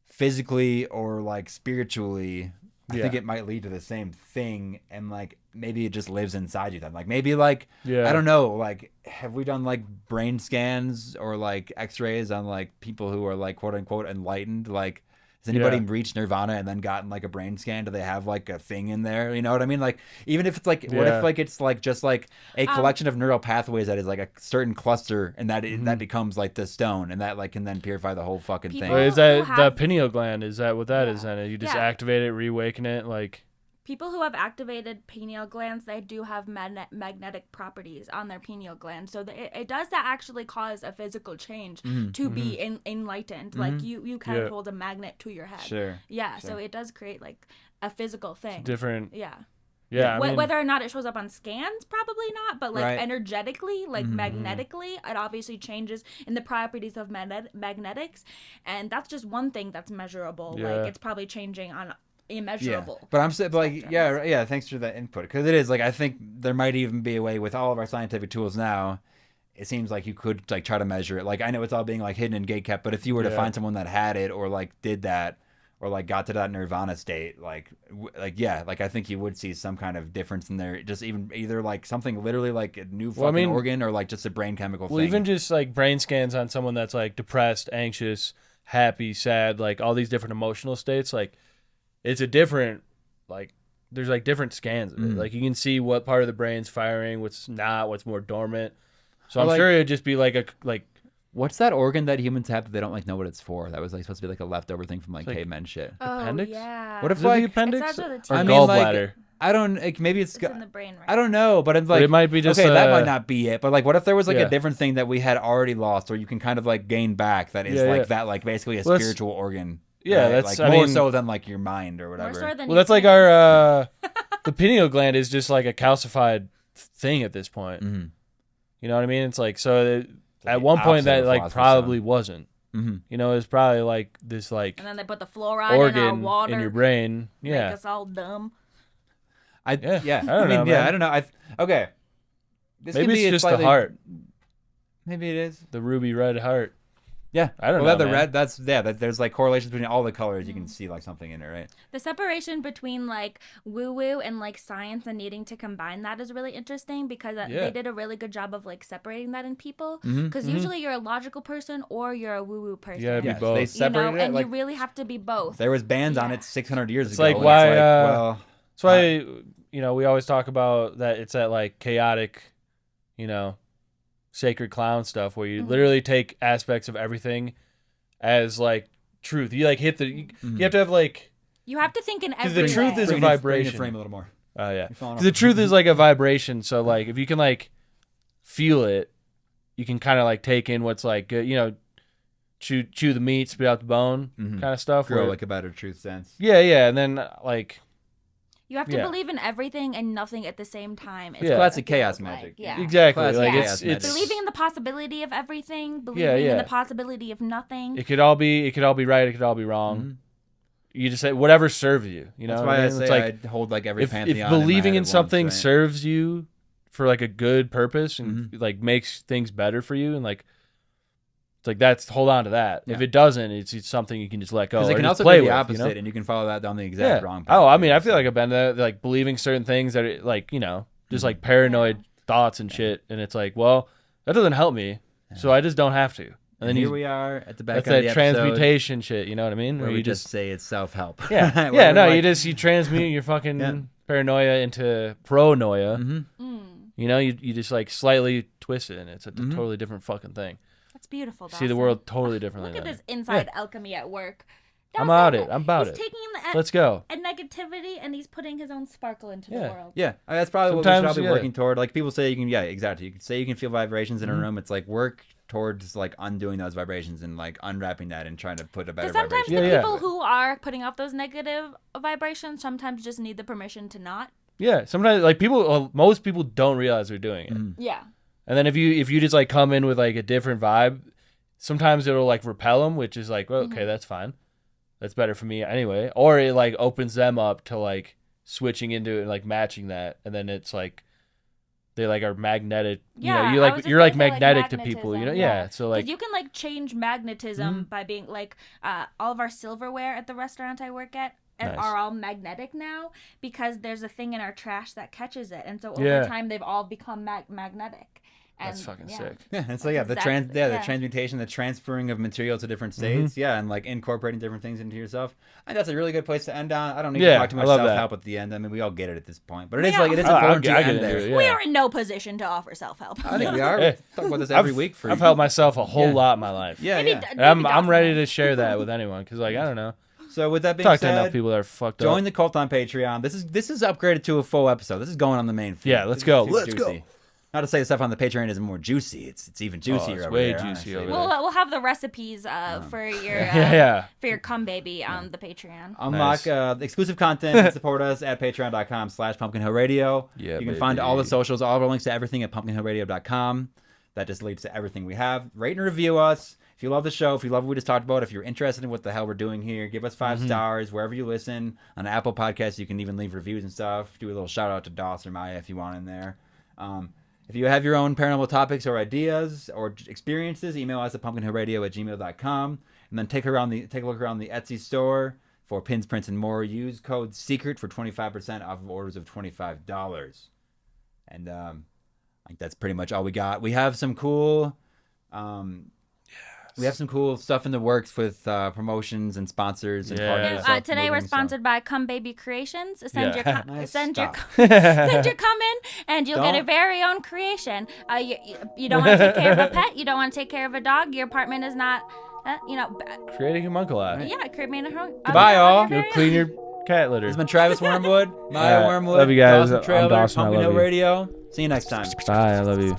Speaker 7: physically or like spiritually, I think
Speaker 8: Yeah.
Speaker 7: it might lead to the same thing, and like maybe it just lives inside you. Then like maybe like
Speaker 8: Yeah.
Speaker 7: I don't know. Like have we done like brain scans or like X-rays on like people who are like quote unquote enlightened? Like has anybody
Speaker 8: Yeah.
Speaker 7: reached nirvana and then gotten like a brain scan? Do they have like a thing in there? You know what I mean? Like even if it's like, what
Speaker 8: Yeah.
Speaker 7: if like it's like just like a collection of neural pathways that is like a certain cluster, and that that becomes like the stone, and that like can then purify the whole fucking
Speaker 9: People-
Speaker 7: thing.
Speaker 8: Or is
Speaker 9: who
Speaker 8: that the
Speaker 9: have-
Speaker 8: pineal gland? Is that what that is?
Speaker 9: Yeah.
Speaker 8: Then you just
Speaker 9: Yeah.
Speaker 8: activate it, reawaken it, like.
Speaker 9: People who have activated pineal glands, they do have magnetic properties on their pineal gland. So it does that actually cause a physical change to be enlightened. Like you kind
Speaker 8: Yeah.
Speaker 9: of hold a magnet to your head.
Speaker 7: Sure.
Speaker 9: Yeah, so
Speaker 7: Sure.
Speaker 9: it does create like a physical thing.
Speaker 8: Different.
Speaker 9: Yeah.
Speaker 8: Yeah, I mean,
Speaker 9: Whether or not it shows up on scans, probably not. But like
Speaker 7: Right.
Speaker 9: energetically, like magnetically, it obviously changes in the properties of magnetics, and that's just one thing that's measurable.
Speaker 8: Yeah.
Speaker 9: Like it's probably changing on immeasurable.
Speaker 7: Yeah, but I'm saying, like,
Speaker 9: spectrums.
Speaker 7: yeah. Thanks for that input, because it is like I think there might even be a way with all of our scientific tools now. It seems like you could like try to measure it. Like I know it's all being like hidden and gatekept, but if you were to find someone that had it or like did that or like got to that nirvana state, like I think you would see some kind of difference in there. Just even either like something literally like a new fucking organ or like just a brain chemical thing.
Speaker 8: Well, even just like brain scans on someone that's like depressed, anxious, happy, sad, like all these different emotional states, like it's a different, like there's like different scans of it. Like you can see what part of the brain's firing, what's not, what's more dormant. So I'm sure it'd just be like
Speaker 7: what's that organ that humans have that they don't like know what it's for? That was like supposed to be like a leftover thing from like caveman shit.
Speaker 8: appendix?
Speaker 9: Yeah.
Speaker 7: What if
Speaker 8: Is it
Speaker 7: like
Speaker 8: the appendix
Speaker 9: It's also the
Speaker 8: or
Speaker 9: I
Speaker 7: mean,
Speaker 8: gallbladder?
Speaker 7: I don't like, maybe it's
Speaker 9: in the brain, right?
Speaker 7: I don't know, but it's like
Speaker 8: it might be just
Speaker 7: okay. That might not be it, but like, what if there was like
Speaker 8: Yeah.
Speaker 7: a different thing that we had already lost, or you can kind of like gain back that is that like basically a
Speaker 8: Well, that's-
Speaker 7: spiritual organ.
Speaker 8: Yeah,
Speaker 7: right?
Speaker 8: that's
Speaker 7: like
Speaker 8: I
Speaker 7: more
Speaker 8: mean,
Speaker 7: so than like your mind or whatever.
Speaker 9: More so than
Speaker 8: well, that's
Speaker 9: your
Speaker 8: like
Speaker 9: penis.
Speaker 8: our the pineal gland is just like a calcified thing at this point.
Speaker 7: Mhm.
Speaker 8: You know what I mean? It's like so at
Speaker 7: the
Speaker 8: one point
Speaker 7: opposite of
Speaker 8: that like
Speaker 7: philosopher's
Speaker 8: probably
Speaker 7: stone.
Speaker 8: wasn't.
Speaker 7: Mhm.
Speaker 8: You know, it's probably like this like
Speaker 9: And then they put the fluoride in our
Speaker 8: organ
Speaker 9: water.
Speaker 8: in your brain.
Speaker 9: Make
Speaker 8: Yeah.
Speaker 9: us all dumb.
Speaker 8: Yeah.
Speaker 7: yeah.
Speaker 8: I don't know,
Speaker 7: Yeah,
Speaker 8: man.
Speaker 7: I don't know. Okay. This
Speaker 8: Maybe
Speaker 7: could
Speaker 8: it's
Speaker 7: be
Speaker 8: just
Speaker 7: slightly,
Speaker 8: the heart,
Speaker 7: Maybe it is.
Speaker 8: the ruby red heart.
Speaker 7: Yeah,
Speaker 8: I don't
Speaker 7: well,
Speaker 8: know,
Speaker 7: the
Speaker 8: man.
Speaker 7: red. There's like correlations between all the colors. You can see like something in it, right?
Speaker 9: The separation between like woo woo and like science and needing to combine that is really interesting because
Speaker 8: Yeah.
Speaker 9: they did a really good job of like separating that in people.
Speaker 7: Mm-hmm.
Speaker 9: Because usually you're a logical person or you're a woo woo person.
Speaker 8: Yeah, be
Speaker 7: Yes,
Speaker 8: both.
Speaker 7: they
Speaker 8: You
Speaker 9: You
Speaker 7: separated
Speaker 9: know,
Speaker 7: it.
Speaker 9: and
Speaker 7: Like
Speaker 9: you really have to be both.
Speaker 7: there was bands on
Speaker 9: Yeah.
Speaker 7: it 600 years
Speaker 8: It's
Speaker 7: ago.
Speaker 8: like
Speaker 7: and
Speaker 8: why,
Speaker 7: well,
Speaker 8: That's why you know we always talk about that. It's that like chaotic, you know, sacred clown stuff where you literally take aspects of everything as like truth. You like hit the. You have to have like.
Speaker 9: You have to think in
Speaker 8: Because
Speaker 9: every
Speaker 8: the truth
Speaker 9: way.
Speaker 8: is a
Speaker 7: bring your
Speaker 8: vibration.
Speaker 7: frame a little more.
Speaker 8: Oh yeah.
Speaker 7: You're falling
Speaker 8: 'Cause the
Speaker 7: off.
Speaker 8: truth is like a vibration. So like if you can like feel it, you can kind of like take in what's like good. You know, chew the meat, spit out the bone, kind of stuff.
Speaker 7: Grow
Speaker 8: where-
Speaker 7: like a better truth sense.
Speaker 8: yeah, and then like
Speaker 9: You have to
Speaker 8: Yeah.
Speaker 9: believe in everything and nothing at the same time. Is
Speaker 8: Yeah.
Speaker 9: what
Speaker 7: Classic
Speaker 9: it feels
Speaker 7: chaos
Speaker 9: like.
Speaker 7: magic.
Speaker 9: Yeah.
Speaker 8: exactly
Speaker 7: Classic
Speaker 8: like
Speaker 7: chaos
Speaker 8: it's
Speaker 7: magic.
Speaker 9: Believing in the possibility of everything, believing
Speaker 8: yeah.
Speaker 9: in the possibility of nothing.
Speaker 8: it could all be right, it could all be wrong. You just say whatever serves you. You know,
Speaker 7: That's
Speaker 8: what
Speaker 7: why I
Speaker 8: mean?
Speaker 7: say
Speaker 8: It's like
Speaker 7: I hold like every
Speaker 8: if
Speaker 7: pantheon. in my
Speaker 8: believing
Speaker 7: head
Speaker 8: in
Speaker 7: at
Speaker 8: something
Speaker 7: once, right?
Speaker 8: serves you for like a good purpose and like makes things better for you and like it's like that's hold on to that. If it doesn't, it's something you can just let go.
Speaker 7: Because it
Speaker 8: or
Speaker 7: can
Speaker 8: just
Speaker 7: also
Speaker 8: play
Speaker 7: be the
Speaker 8: with,
Speaker 7: opposite,
Speaker 8: you know?
Speaker 7: and you can follow that down the exact wrong path.
Speaker 8: Oh, I mean, I feel like I've been there, like believing certain things that are, like, you know, just like paranoid thoughts and shit. And it's like, well, that doesn't help me. So I just don't have to. And
Speaker 7: And
Speaker 8: then
Speaker 7: here
Speaker 8: you,
Speaker 7: we are at the back
Speaker 8: that's
Speaker 7: end of
Speaker 8: that
Speaker 7: the episode
Speaker 8: transmutation shit. You know what I mean?
Speaker 7: where
Speaker 8: Where
Speaker 7: we
Speaker 8: you
Speaker 7: just say it's self-help.
Speaker 8: yeah,
Speaker 7: Where
Speaker 8: yeah.
Speaker 7: we're
Speaker 8: No,
Speaker 7: like,
Speaker 8: you transmute your fucking
Speaker 7: Yeah.
Speaker 8: paranoia into pronoia.
Speaker 7: Mm-hmm.
Speaker 8: You know, you just like slightly twist it, and it's a totally different fucking thing.
Speaker 9: That's beautiful.
Speaker 8: See the
Speaker 9: Dawson.
Speaker 8: world totally differently.
Speaker 9: Look at
Speaker 8: then.
Speaker 9: this inside alchemy at work.
Speaker 8: I'm
Speaker 9: Dawson,
Speaker 8: about it. I'm about
Speaker 9: he's
Speaker 8: it.
Speaker 9: taking
Speaker 8: Let's go.
Speaker 9: a negativity and he's putting his own sparkle into the
Speaker 8: Yeah.
Speaker 9: world.
Speaker 7: Yeah, that's probably what we
Speaker 8: Sometimes,
Speaker 7: should all be
Speaker 8: yeah.
Speaker 7: working toward. Like people say, you can, exactly. You can say you can feel vibrations
Speaker 8: Mm-hmm.
Speaker 7: in a room. It's like work towards like undoing those vibrations and like unwrapping that and trying to put a better
Speaker 9: Because sometimes
Speaker 7: vibration.
Speaker 9: the
Speaker 8: Yeah, yeah.
Speaker 9: people who are putting off those negative vibrations sometimes just need the permission to not.
Speaker 8: Yeah. Sometimes like most people don't realize they're doing it.
Speaker 7: Mm-hmm.
Speaker 9: Yeah.
Speaker 8: And then if you just like come in with like a different vibe, sometimes it'll like repel them, which is like, well, okay, that's fine. That's better for me anyway. Or it like opens them up to like switching into it and like matching that, and then it's like they like are magnetic.
Speaker 9: Yeah,
Speaker 8: you know,
Speaker 9: I was just
Speaker 8: you're like
Speaker 9: gonna say, like,
Speaker 8: magnetic to people. You know,
Speaker 9: magnetism,
Speaker 8: yeah. So like,
Speaker 9: Because you can like change magnetism by being like all of our silverware at the restaurant I work at
Speaker 8: Nice.
Speaker 9: are all magnetic now because there's a thing in our trash that catches it, and so over
Speaker 8: Yeah.
Speaker 9: time they've all become magnetic. And,
Speaker 8: that's fucking
Speaker 9: yeah.
Speaker 8: sick.
Speaker 7: Yeah, and so yeah, the
Speaker 9: exactly-
Speaker 7: the
Speaker 9: yeah.
Speaker 7: transmutation, the transferring of material to different
Speaker 8: Mm-hmm.
Speaker 7: states, and like incorporating different things into yourself. I think that's a really good place to end on. I don't need
Speaker 8: Yeah,
Speaker 7: to talk too much
Speaker 8: I love that.
Speaker 7: self-help at the end. I mean, we all get it at this point, but it is
Speaker 9: Yeah.
Speaker 7: like it is
Speaker 8: Oh,
Speaker 7: important
Speaker 8: I
Speaker 7: to
Speaker 8: get
Speaker 7: end
Speaker 8: into
Speaker 7: there.
Speaker 8: it, yeah.
Speaker 9: We are in no position to offer self-help.
Speaker 7: I think we are.
Speaker 8: Yeah.
Speaker 7: We talk about this every week for
Speaker 8: I've helped myself a whole
Speaker 7: Yeah.
Speaker 8: lot in my life.
Speaker 7: Yeah,
Speaker 9: Maybe
Speaker 7: yeah.
Speaker 9: d-
Speaker 8: And I'm
Speaker 9: Dawson
Speaker 8: ready
Speaker 9: has.
Speaker 8: to share that with anyone because like I don't know,
Speaker 7: So with that being
Speaker 8: talk to enough
Speaker 7: said,
Speaker 8: people that are fucked
Speaker 7: join
Speaker 8: up.
Speaker 7: the cult on Patreon. This is upgraded to a full episode. This is going on the main feed.
Speaker 8: Yeah, let's
Speaker 7: This is
Speaker 8: go.
Speaker 7: too
Speaker 8: Let's go.
Speaker 7: juicy. Not to say the stuff on the Patreon is more juicy. It's even juicier.
Speaker 8: it's
Speaker 7: over
Speaker 8: way
Speaker 7: there,
Speaker 8: juicy
Speaker 7: honestly.
Speaker 8: over
Speaker 9: We'll have the recipes for your for your cum baby on the Patreon.
Speaker 7: Unlock exclusive content and support us at patreon.com/pumpkinhillradio.
Speaker 8: Yeah,
Speaker 7: you can find all the socials, all of our links to everything at pumpkinhillradio.com. That just leads to everything we have. Rate and review us. If you love the show, if you love what we just talked about, if you're interested in what the hell we're doing here, give us 5 stars wherever you listen. On Apple Podcasts, you can even leave reviews and stuff. Do a little shout out to Doss or Maya if you want in there. If you have your own paranormal topics or ideas or experiences, email us at pumpkinhillradio@gmail.com. And then take a look around the Etsy store for pins, prints, and more. Use code SECRET for 25% off of orders of $25. And I think that's pretty much all we got. We have some cool... We have some cool stuff in the works with promotions and sponsors and partners.
Speaker 9: Today we're sponsored by Cum Baby Creations. Send your cum in, and you'll get a very own creation. You don't want to take care of a pet. You don't want to take care of a dog. Your apartment is not,
Speaker 8: Create a homunculus.
Speaker 7: Right.
Speaker 9: Yeah, create a home.
Speaker 7: Goodbye, all.
Speaker 8: Go clean your cat litter.
Speaker 7: This has been Travis Wormwood, Maya Wormwood.
Speaker 8: Love you guys.
Speaker 7: Dawson Trailer,
Speaker 8: I'm Dawson. I
Speaker 7: Pumpkin
Speaker 8: love
Speaker 7: Hill
Speaker 8: you.
Speaker 7: Radio. See you next time.
Speaker 8: Bye. I love you.